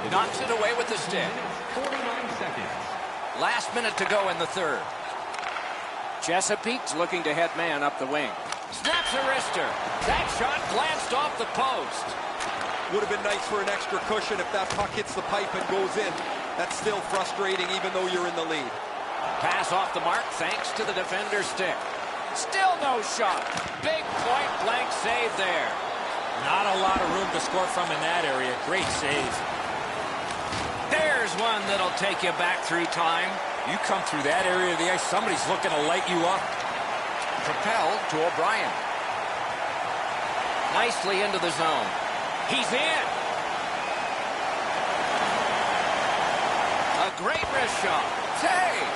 Speaker 1: Knocks it away with the stick.
Speaker 4: 49 seconds.
Speaker 1: Last minute to go in the third. Chesapeake's looking to head man up the wing. Snaps a wrister. That shot glanced off the post.
Speaker 2: Would have been nice for an extra cushion if that puck hits the pipe and goes in. That's still frustrating even though you're in the lead.
Speaker 1: Pass off the mark thanks to the defender's stick. Still no shot. Big point-blank save there.
Speaker 3: Not a lot of room to score from in that area. Great save.
Speaker 1: There's one that'll take you back through time.
Speaker 3: You come through that area of the ice, somebody's looking to light you up.
Speaker 1: Propelled to O'Brien. Nicely into the zone. He's in. A great wrist shot. Save.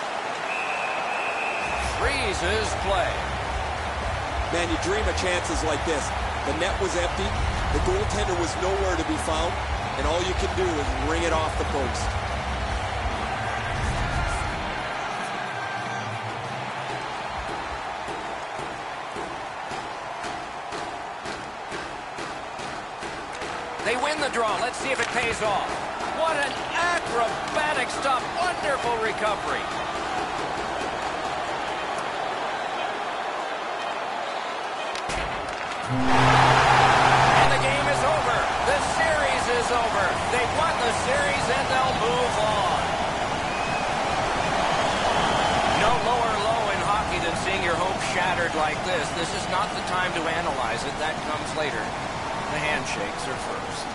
Speaker 1: Freezes play.
Speaker 2: Man, you dream of chances like this. The net was empty. The goaltender was nowhere to be found. And all you can do is ring it off the post.
Speaker 1: They win the draw. Let's see if it pays off. What an acrobatic stop. Wonderful recovery. And the game is over. The series is over. They've won the series and they'll move on. No lower low in hockey than seeing your hopes shattered like this. This is not the time to analyze it. That comes later. The handshakes are first.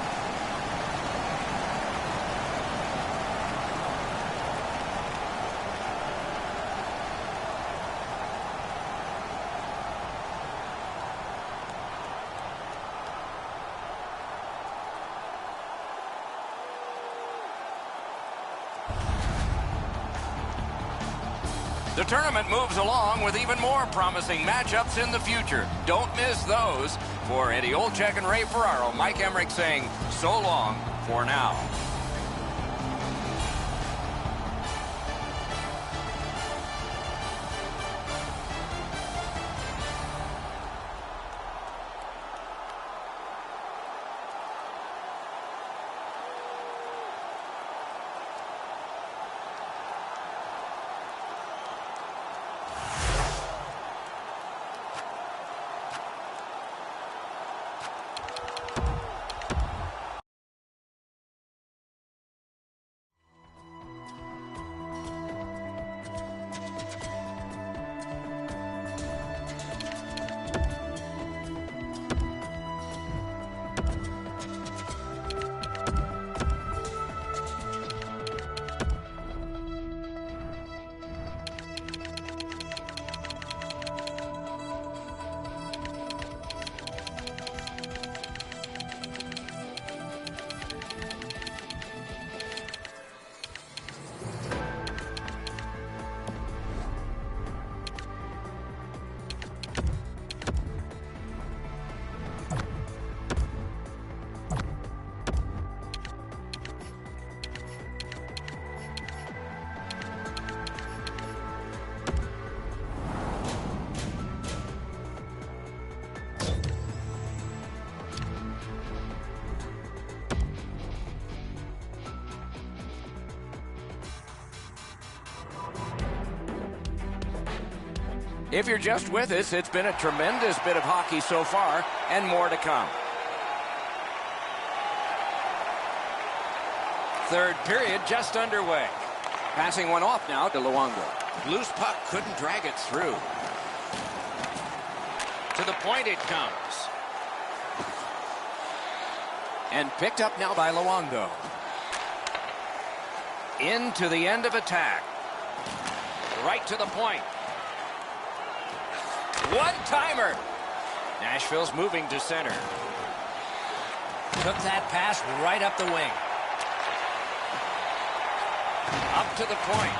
Speaker 1: The tournament moves along with even more promising matchups in the future. Don't miss those. For Eddie Olczyk and Ray Ferraro, Mike Emmerich saying so long for now. If you're just with us, it's been a tremendous bit of hockey so far, and more to come. Third period just underway. Passing one off now to Luongo. Loose puck, couldn't drag it through. To the point it comes. And picked up now by Luongo. Into the end of attack. Right to the point. One-timer. Nashville's moving to center. Took that pass right up the wing. Up to the point.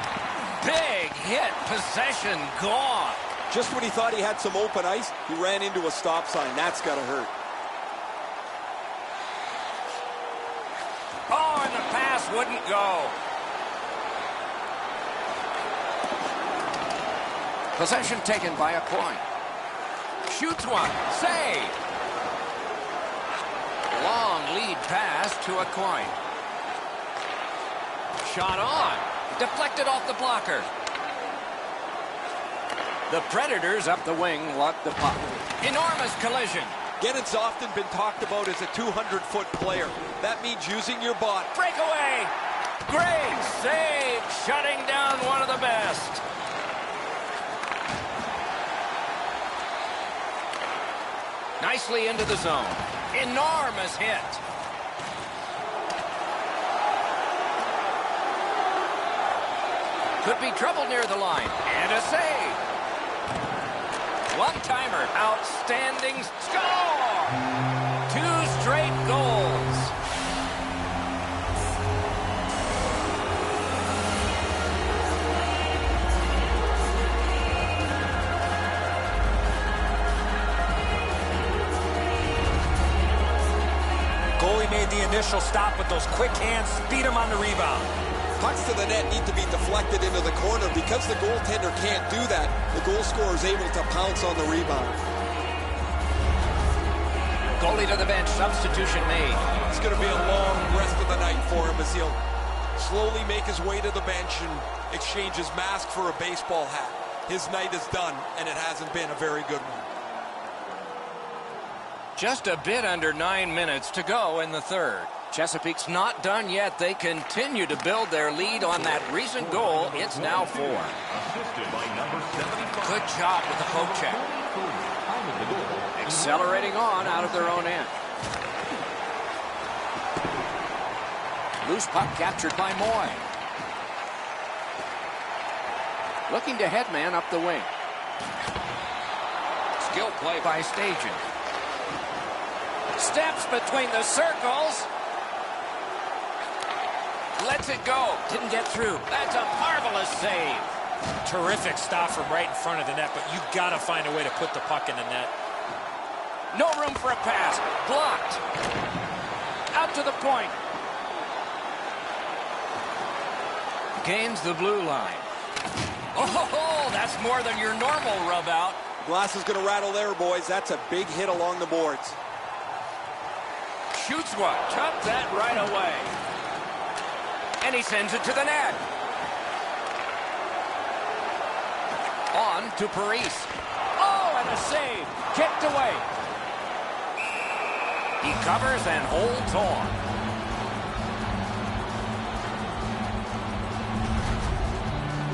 Speaker 1: Big hit. Possession gone.
Speaker 2: Just when he thought he had some open ice, he ran into a stop sign. That's got to hurt.
Speaker 1: Oh, and the pass wouldn't go. Possession taken by a point. Shoots one. Save. Long lead pass to a coin. Shot on. Deflected off the blocker. The Predators up the wing lock the puck. Enormous collision.
Speaker 2: Gannon's often been talked about as a 200-foot player. That means using your body.
Speaker 1: Breakaway! Great save, shutting down one of the best. Nicely into the zone. Enormous hit. Could be trouble near the line. And a save. One-timer. Outstanding score! 2 straight goals.
Speaker 3: Goalie made the initial stop with those quick hands, speed him on the rebound.
Speaker 2: Pucks to the net need to be deflected into the corner. Because the goaltender can't do that, the goal scorer is able to pounce on the rebound.
Speaker 1: Goalie to the bench, substitution made.
Speaker 2: It's going to be a long rest of the night for him as he'll slowly make his way to the bench and exchange his mask for a baseball hat. His night is done, and it hasn't been a very good one.
Speaker 1: Just a bit under 9 minutes to go in the third. Chesapeake's not done yet. They continue to build their lead on that recent goal. It's now 4. Good job with the poke check. Accelerating on out of their own end. Loose puck captured by Moy. Looking to headman up the wing. Skill play by Stajan. Steps between the circles. Lets it go. Didn't get through. That's a marvelous save.
Speaker 3: Terrific stop from right in front of the net, but you've got to find a way to put the puck in the net.
Speaker 1: No room for a pass. Blocked. Out to the point. Gains the blue line. Oh, that's more than your normal rub out.
Speaker 2: Glass is going to rattle there, boys. That's a big hit along the boards.
Speaker 1: Shoots one. Took that right away. And he sends it to the net. On to Parise. Oh, and a save. Kicked away. He covers and holds on.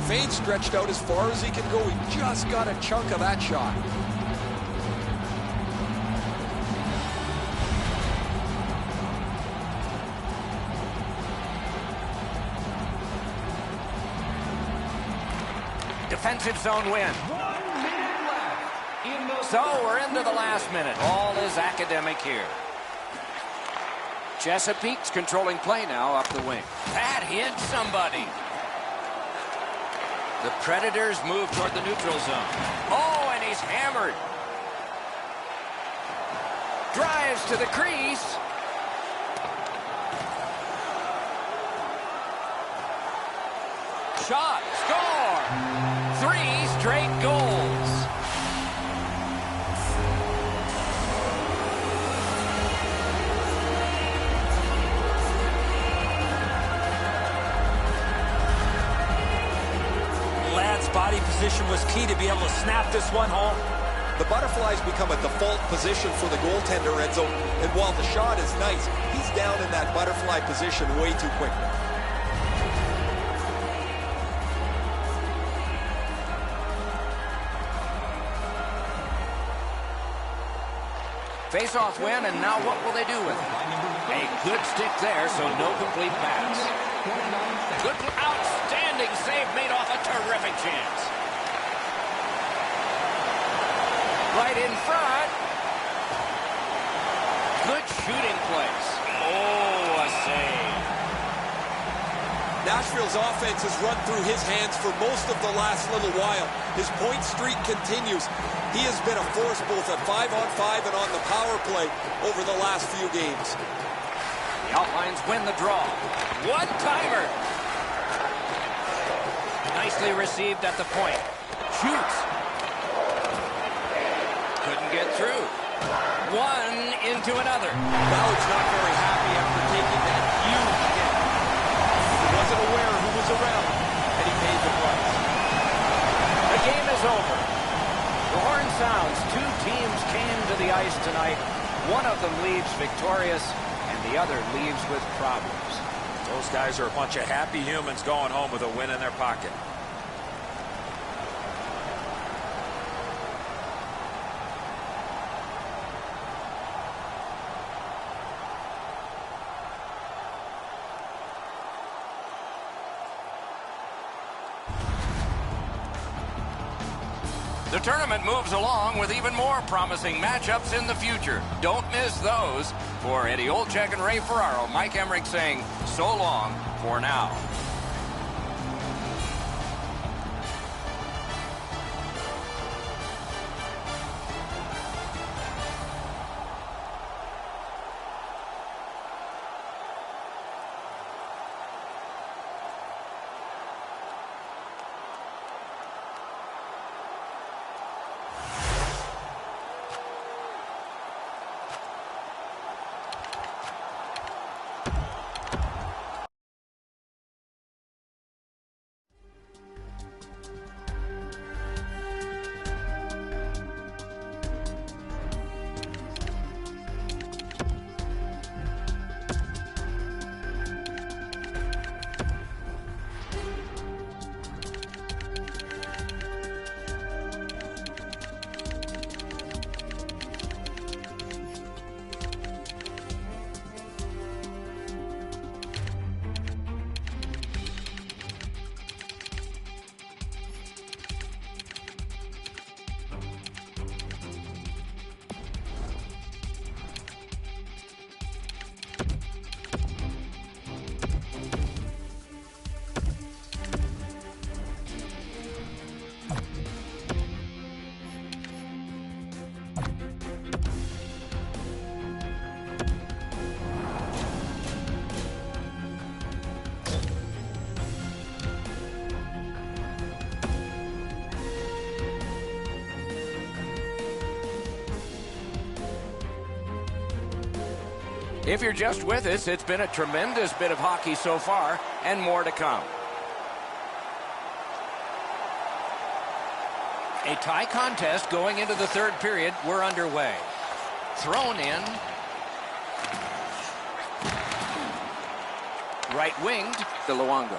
Speaker 2: Fade stretched out as far as he can go. He just got a chunk of that shot.
Speaker 1: Defensive zone win. So we're into the last minute. All is academic here. Chesapeake's controlling play now up the wing. That hit somebody. The Predators move toward the neutral zone. Oh, and he's hammered. Drives to the crease. Shot. Score. 3 straight goals.
Speaker 3: Ladd's body position was key to be able to snap this one home.
Speaker 2: The butterflies become a default position for the goaltender, Enzo. And while the shot is nice, he's down in that butterfly position way too quickly.
Speaker 1: Face-off win, and now what will they do with it? A good stick there, so no complete pass. Good, outstanding save made off a terrific chance. Right in front. Good shooting place. Oh, a save.
Speaker 2: Nashville's offense has run through his hands for most of the last little while. His point streak continues. He has been a force both at 5-on-5 and on the power play over the last few games.
Speaker 1: The Alpines win the draw. One-timer. Nicely received at the point. Shoots. Couldn't get through. One into another.
Speaker 2: Now he's not very happy after taking that huge hit. He wasn't aware who was around, and he paid the price.
Speaker 1: The game is over. The horn sounds 2-2. teams came to the ice tonight. One of them leaves victorious, and the other leaves with problems.
Speaker 3: Those guys are a bunch of happy humans going home with a win in their pocket.
Speaker 1: The tournament moves along with even more promising matchups in the future. Don't miss those. For Eddie Olczyk and Ray Ferraro, Mike Emmerich saying so long for now. If you're just with us, it's been a tremendous bit of hockey so far, and more to come. A tie contest going into the third period. We're underway. Thrown in. Right-winged to Luongo.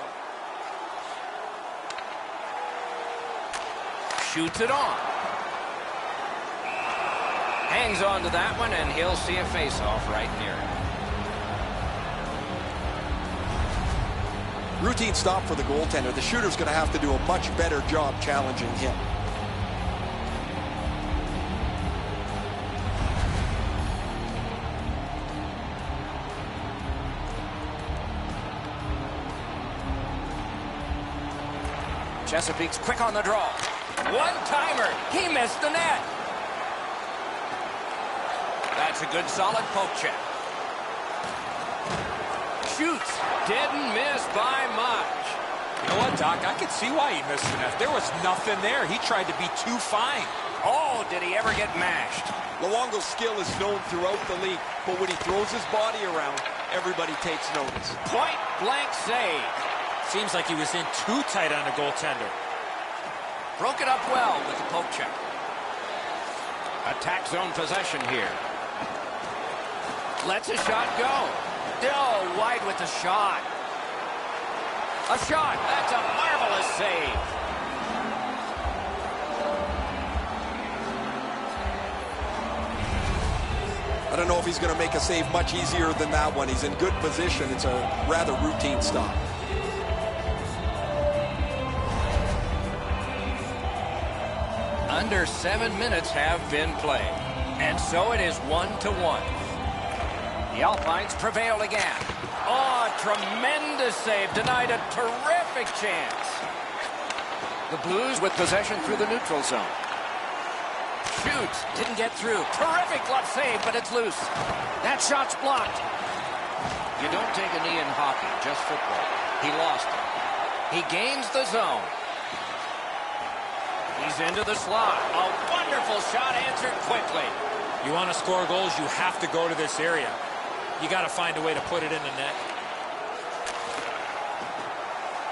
Speaker 1: Shoots it on. Hangs on to that one, and he'll see a face-off right near him.
Speaker 2: Routine stop for the goaltender. The shooter's going to have to do a much better job challenging him.
Speaker 1: Chesapeake's quick on the draw. One-timer. He missed the net. That's a good solid poke check. Shoots. Didn't miss by much.
Speaker 3: You know what, Doc? I could see why he missed the net. There was nothing there. He tried to be too fine.
Speaker 1: Oh, did he ever get mashed?
Speaker 2: Luongo's skill is known throughout the league, but when he throws his body around, everybody takes notice.
Speaker 1: Point-blank save.
Speaker 3: Seems like he was in too tight on the goaltender.
Speaker 1: Broke it up well with the poke check. Attack zone possession here. Lets a shot go. Oh, wide with the shot. A shot. That's a marvelous save.
Speaker 2: I don't know if he's going to make a save much easier than that one. He's in good position. It's a rather routine stop.
Speaker 1: Under 7 minutes have been played. And so it is 1-1. The Alpines prevail again. Oh, tremendous save. Denied a terrific chance. The Blues with possession through the neutral zone. Shoots. Didn't get through. Terrific glove save, but it's loose. That shot's blocked. You don't take a knee in hockey, just football. He lost it. He gains the zone. He's into the slot. A wonderful shot answered quickly.
Speaker 3: You want to score goals, you have to go to this area. You got to find a way to put it in the net.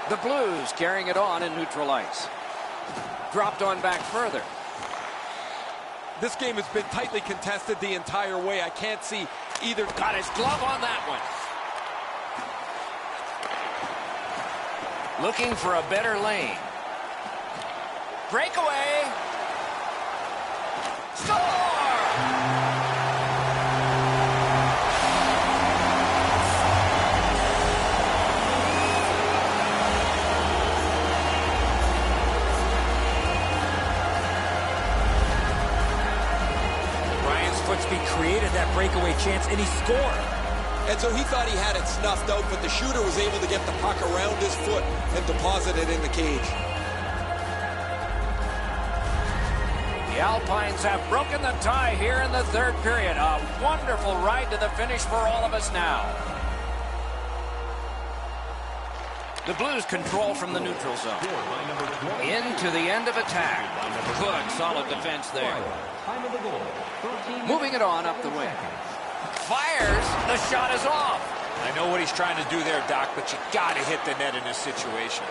Speaker 1: The Blues carrying it on in neutral ice. Dropped on back further.
Speaker 2: This game has been tightly contested the entire way. I can't see either.
Speaker 1: Got his glove on that one. Looking for a better lane. Breakaway. Score!
Speaker 3: Footsby created that breakaway chance, and he scored.
Speaker 2: And so he thought he had it snuffed out, but the shooter was able to get the puck around his foot and deposit it in the cage.
Speaker 1: The Alpines have broken the tie here in the third period. A wonderful ride to the finish for all of us now. The Blues control from the neutral zone. Into the end of attack. Good, solid defense there. Moving it on up the wing. Fires. The shot is off.
Speaker 3: I know what he's trying to do there, Doc, but you got to hit the net in this situation.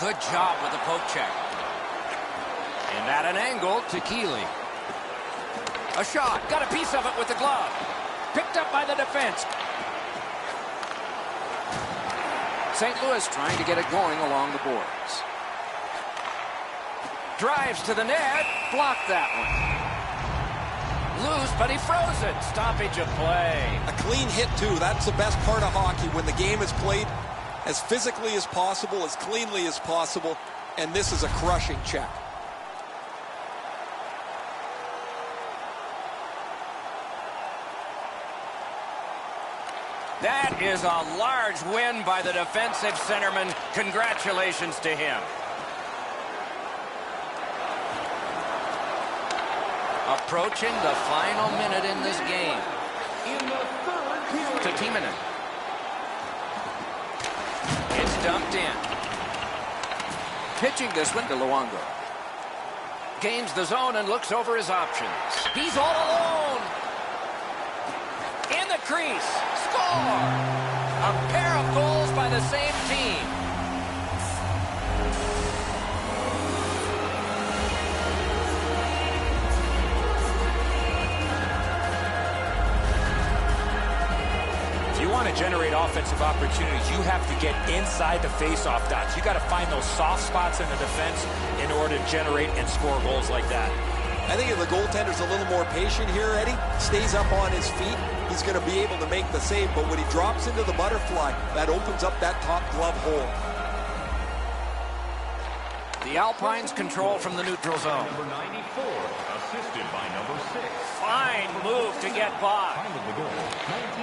Speaker 1: Good job with the poke check. And at an angle to Keeley. A shot. Got a piece of it with the glove. Picked up by the defense. St. Louis trying to get it going along the boards. Drives to the net. Blocked that one. Loose, but he froze it. Stoppage of play.
Speaker 2: A clean hit, too. That's the best part of hockey, when the game is played as physically as possible, as cleanly as possible, and this is a crushing check.
Speaker 1: That is a large win by the defensive centerman. Congratulations to him. Approaching the final minute in this game. To Timonen. It's dumped in. Pitching this one to Luongo. Gains the zone and looks over his options. He's all alone. In the crease. Score! A pair of goals by the same team.
Speaker 3: If you want to generate offensive opportunities, you have to get inside the face-off dots. You got to find those soft spots in the defense in order to generate and score goals like that.
Speaker 2: I think if the goaltender's a little more patient here, Eddie, stays up on his feet, he's going to be able to make the save. But when he drops into the butterfly, that opens up that top glove hole.
Speaker 1: The Alpines control from the neutral zone.
Speaker 4: Number 94, assisted by number 6.
Speaker 1: Fine move to get by.
Speaker 4: Time of the goal,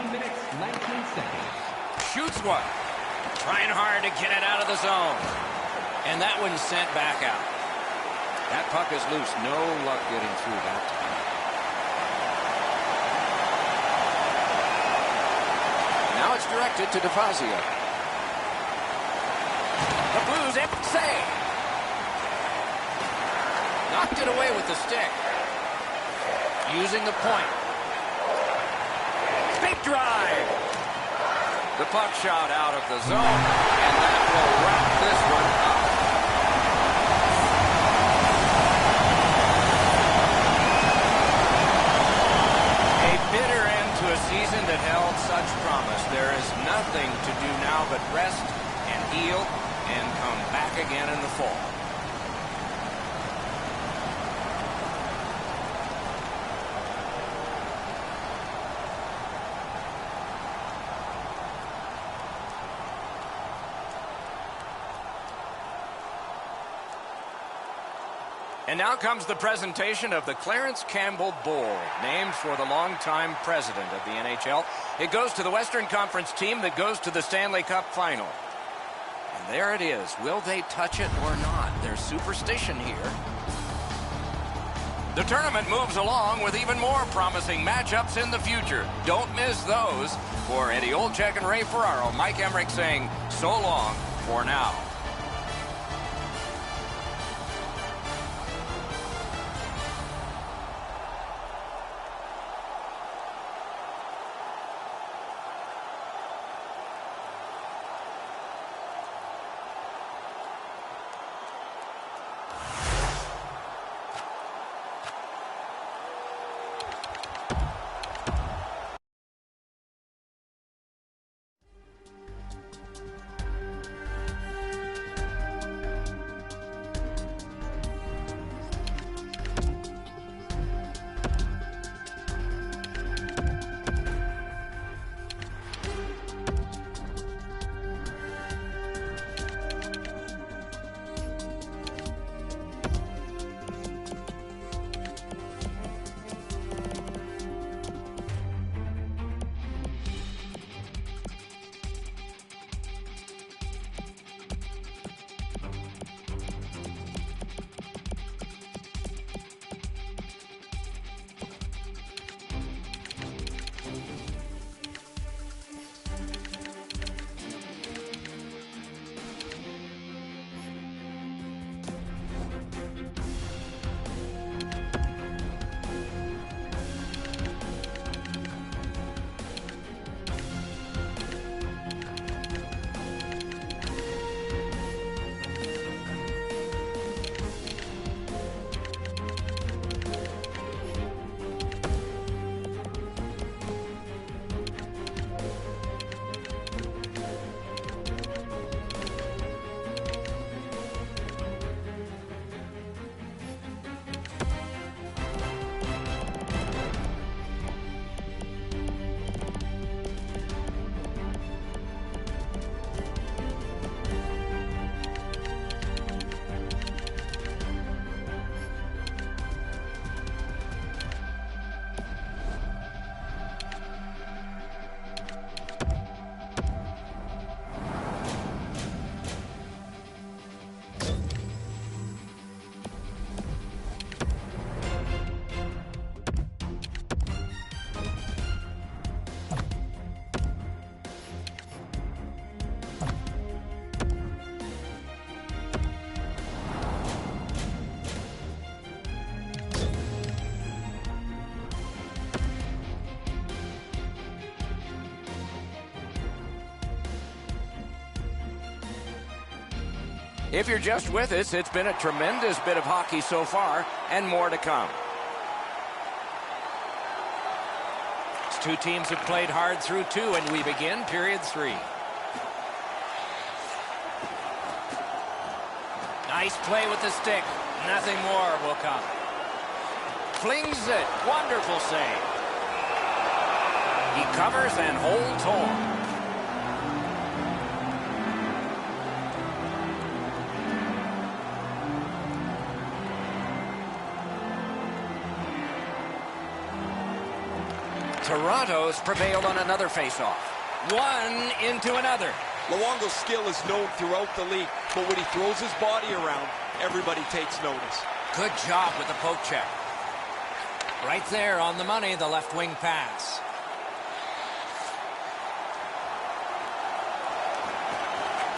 Speaker 4: 19 minutes, 19 seconds.
Speaker 1: Shoots one. Trying hard to get it out of the zone. And that one's sent back out. That puck is loose. No luck getting through that time. Now it's directed to DeFazio. The Blues save. Knocked it away with the stick. Using the point. Big drive. The puck shot out of the zone. And that will wrap this one up. Bitter end to a season that held such promise. There is nothing to do now but rest and heal and come back again in the fall. And now comes the presentation of the Clarence Campbell Bowl, named for the longtime president of the NHL. It goes to the Western Conference team that goes to the Stanley Cup Final. And there it is. Will they touch it or not? There's superstition here. The tournament moves along with even more promising matchups in the future. Don't miss those. For Eddie Olczyk and Ray Ferraro, Mike Emmerich saying so long for now. If you're just with us, it's been a tremendous bit of hockey so far, and more to come. These two teams have played hard through two, and we begin period 3. Nice play with the stick. Nothing more will come. Flings it. Wonderful save. He covers and holds on. Toronto's prevailed on another faceoff. One into another.
Speaker 2: Luongo's skill is known throughout the league, but when he throws his body around, everybody takes notice.
Speaker 1: Good job with the poke check. Right there on the money, the left wing pass.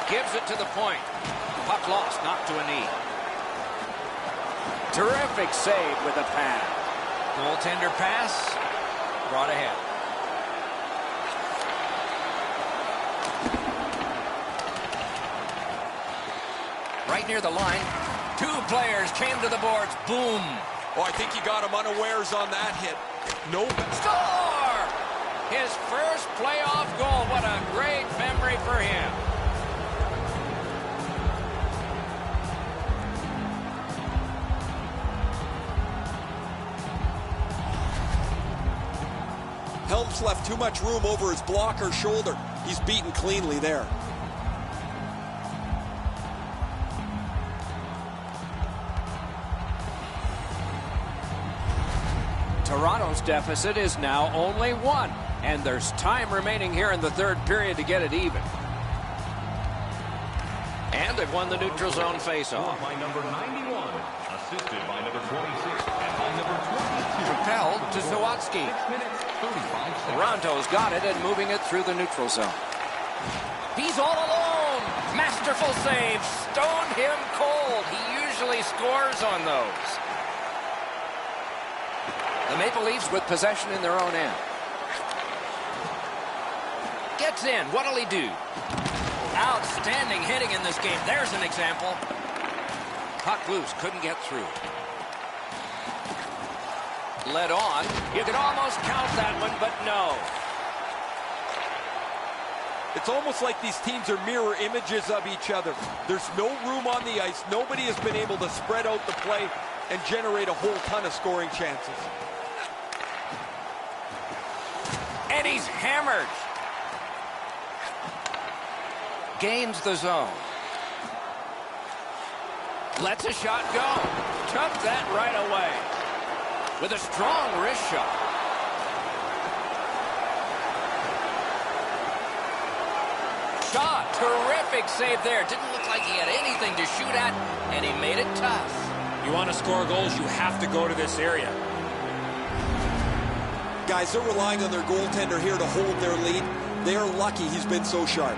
Speaker 1: Gives it to the point. Puck lost, knocked to a knee. Terrific save with a pad. Goaltender pass. Brought ahead. Right near the line. Two players came to the boards. Boom.
Speaker 2: Oh, I think he got him unawares on that hit. Nope.
Speaker 1: Score! His first playoff goal. What a great memory for him.
Speaker 2: Helms left too much room over his blocker's shoulder. He's beaten cleanly there.
Speaker 1: Toronto's deficit is now only 1, and there's time remaining here in the third period to get it even. And they've won the neutral zone faceoff.
Speaker 4: By number 91, assisted by number 26, and by number 22.
Speaker 1: Propelled to Zawatsky.
Speaker 4: 6 minutes, 35 seconds.
Speaker 1: Toronto's got it and moving it through the neutral zone. He's all alone. Masterful save. Stoned him cold. He usually scores on those. The Maple Leafs with possession in their own end. Gets in. What'll he do? Outstanding hitting in this game. There's an example. Puck loose. Couldn't get through. Led on. You could almost count that one, but no.
Speaker 2: It's almost like these teams are mirror images of each other. There's no room on the ice. Nobody has been able to spread out the play and generate a whole ton of scoring chances.
Speaker 1: And he's hammered. Gains the zone. Lets a shot go. Took that right away. With a strong wrist shot. Shot. Terrific save there. Didn't look like he had anything to shoot at, and he made it tough.
Speaker 3: You want to score goals, you have to go to this area.
Speaker 2: Guys, they're relying on their goaltender here to hold their lead. They're lucky he's been so sharp.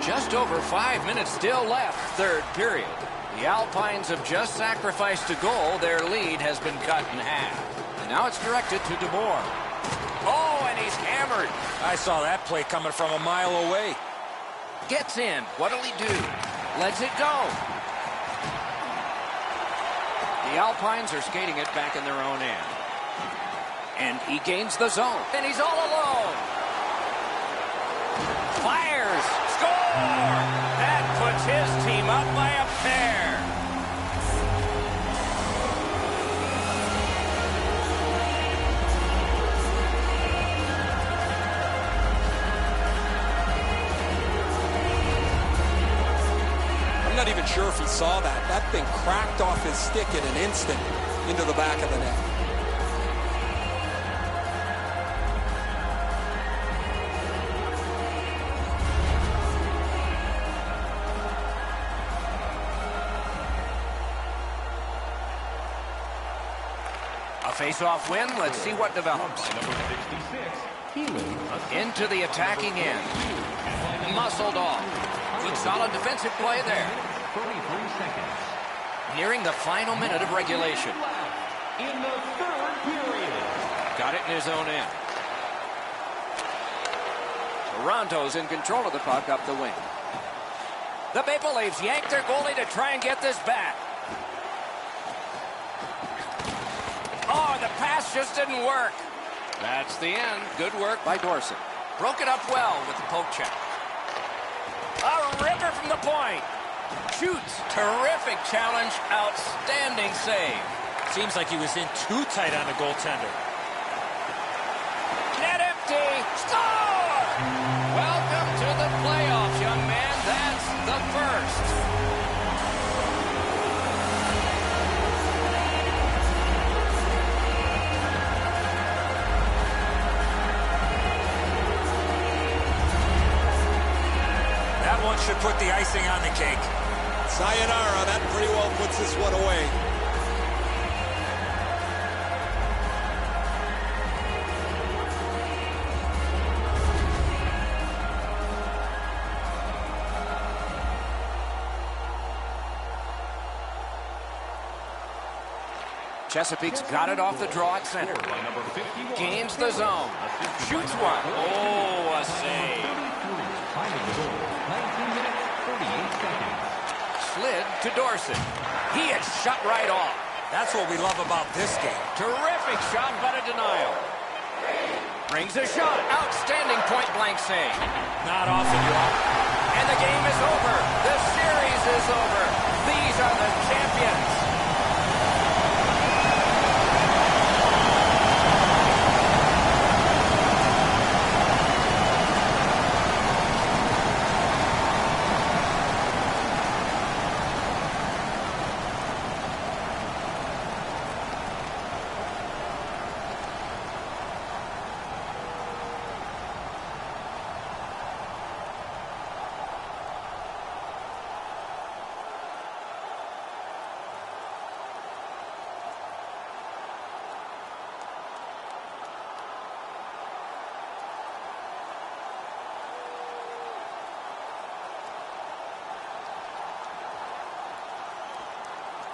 Speaker 1: Just over 5 minutes still left, third period. The Alpines have just sacrificed a goal. Their lead has been cut in half. And now it's directed to DeBoer. Oh, and he's hammered.
Speaker 3: I saw that play coming from a mile away.
Speaker 1: Gets in. What'll he do? Lets it go. The Alpines are skating it back in their own end. And he gains the zone. And he's all alone. Fires. Score! That puts his team up by a pair.
Speaker 2: I'm not even sure if he saw that. That thing cracked off his stick in an instant into the back of the net.
Speaker 1: A face-off win. Let's see what develops.
Speaker 4: By number 66, Healy.
Speaker 1: Into the attacking end. Muscled off. Good solid defensive play there.
Speaker 4: 33 seconds.
Speaker 1: Nearing the final minute of regulation.
Speaker 4: In the third period.
Speaker 1: Got it in his own end. Toronto's in control of the puck up the wing. The Maple Leafs yank their goalie to try and get this back. Oh, the pass just didn't work. That's the end. Good work by Dorsett. Broke it up well with the poke check. A ripper from the point. Shoots. Terrific challenge. Outstanding save.
Speaker 3: Seems like he was in too tight on the goaltender.
Speaker 1: Net empty. Score! Welcome to the playoffs, young man. That's the first.
Speaker 3: That one should put the icing on the cake.
Speaker 2: Sayonara, that pretty well puts this one away.
Speaker 1: Chesapeake's got it off the draw at center. Gains the zone. Shoots one. Oh, a save. Slid to Dorsett. He is shut right off.
Speaker 3: That's what we love about this game.
Speaker 1: Terrific shot, but a denial. Brings a shot. Outstanding point-blank save.
Speaker 3: Not often, y'all.
Speaker 1: And the game is over. The series is over. These are the champions.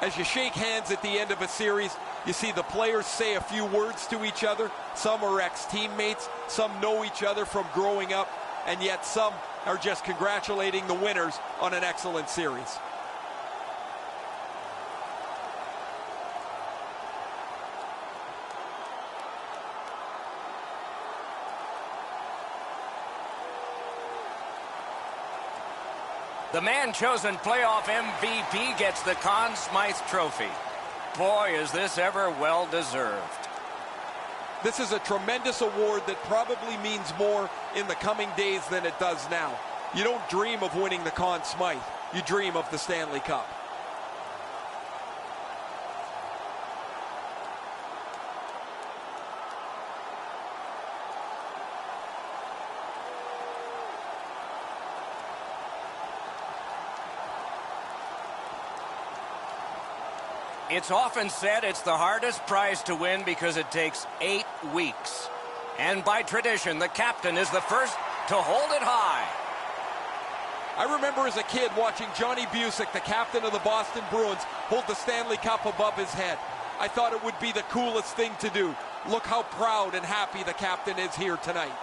Speaker 2: As you shake hands at the end of a series, you see the players say a few words to each other. Some are ex-teammates, some know each other from growing up, and yet some are just congratulating the winners on an excellent series.
Speaker 1: The man-chosen playoff MVP gets the Conn Smythe Trophy. Boy, is this ever well-deserved.
Speaker 2: This is a tremendous award that probably means more in the coming days than it does now. You don't dream of winning the Conn Smythe. You dream of the Stanley Cup.
Speaker 1: It's often said it's the hardest prize to win because it takes 8 weeks. And by tradition, the captain is the first to hold it high.
Speaker 2: I remember as a kid watching Johnny Busick, the captain of the Boston Bruins, hold the Stanley Cup above his head. I thought it would be the coolest thing to do. Look how proud and happy the captain is here tonight.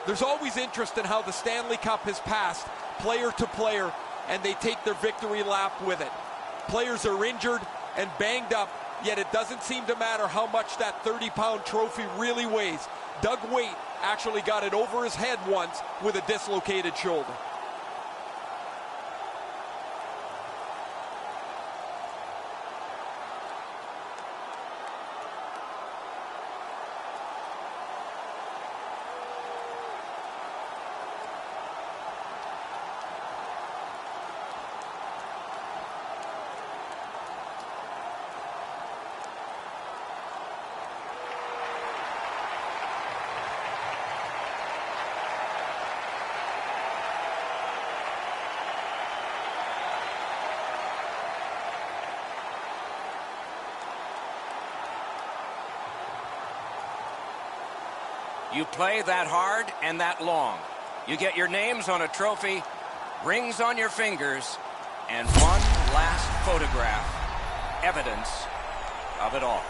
Speaker 2: There's always interest in how the Stanley Cup has passed player to player, and they take their victory lap with it. Players are injured and banged up, yet it doesn't seem to matter how much that 30-pound trophy really weighs. Doug Weight actually got it over his head once with a dislocated shoulder.
Speaker 1: You play that hard and that long. You get your names on a trophy, rings on your fingers, and one last photograph. Evidence of it all.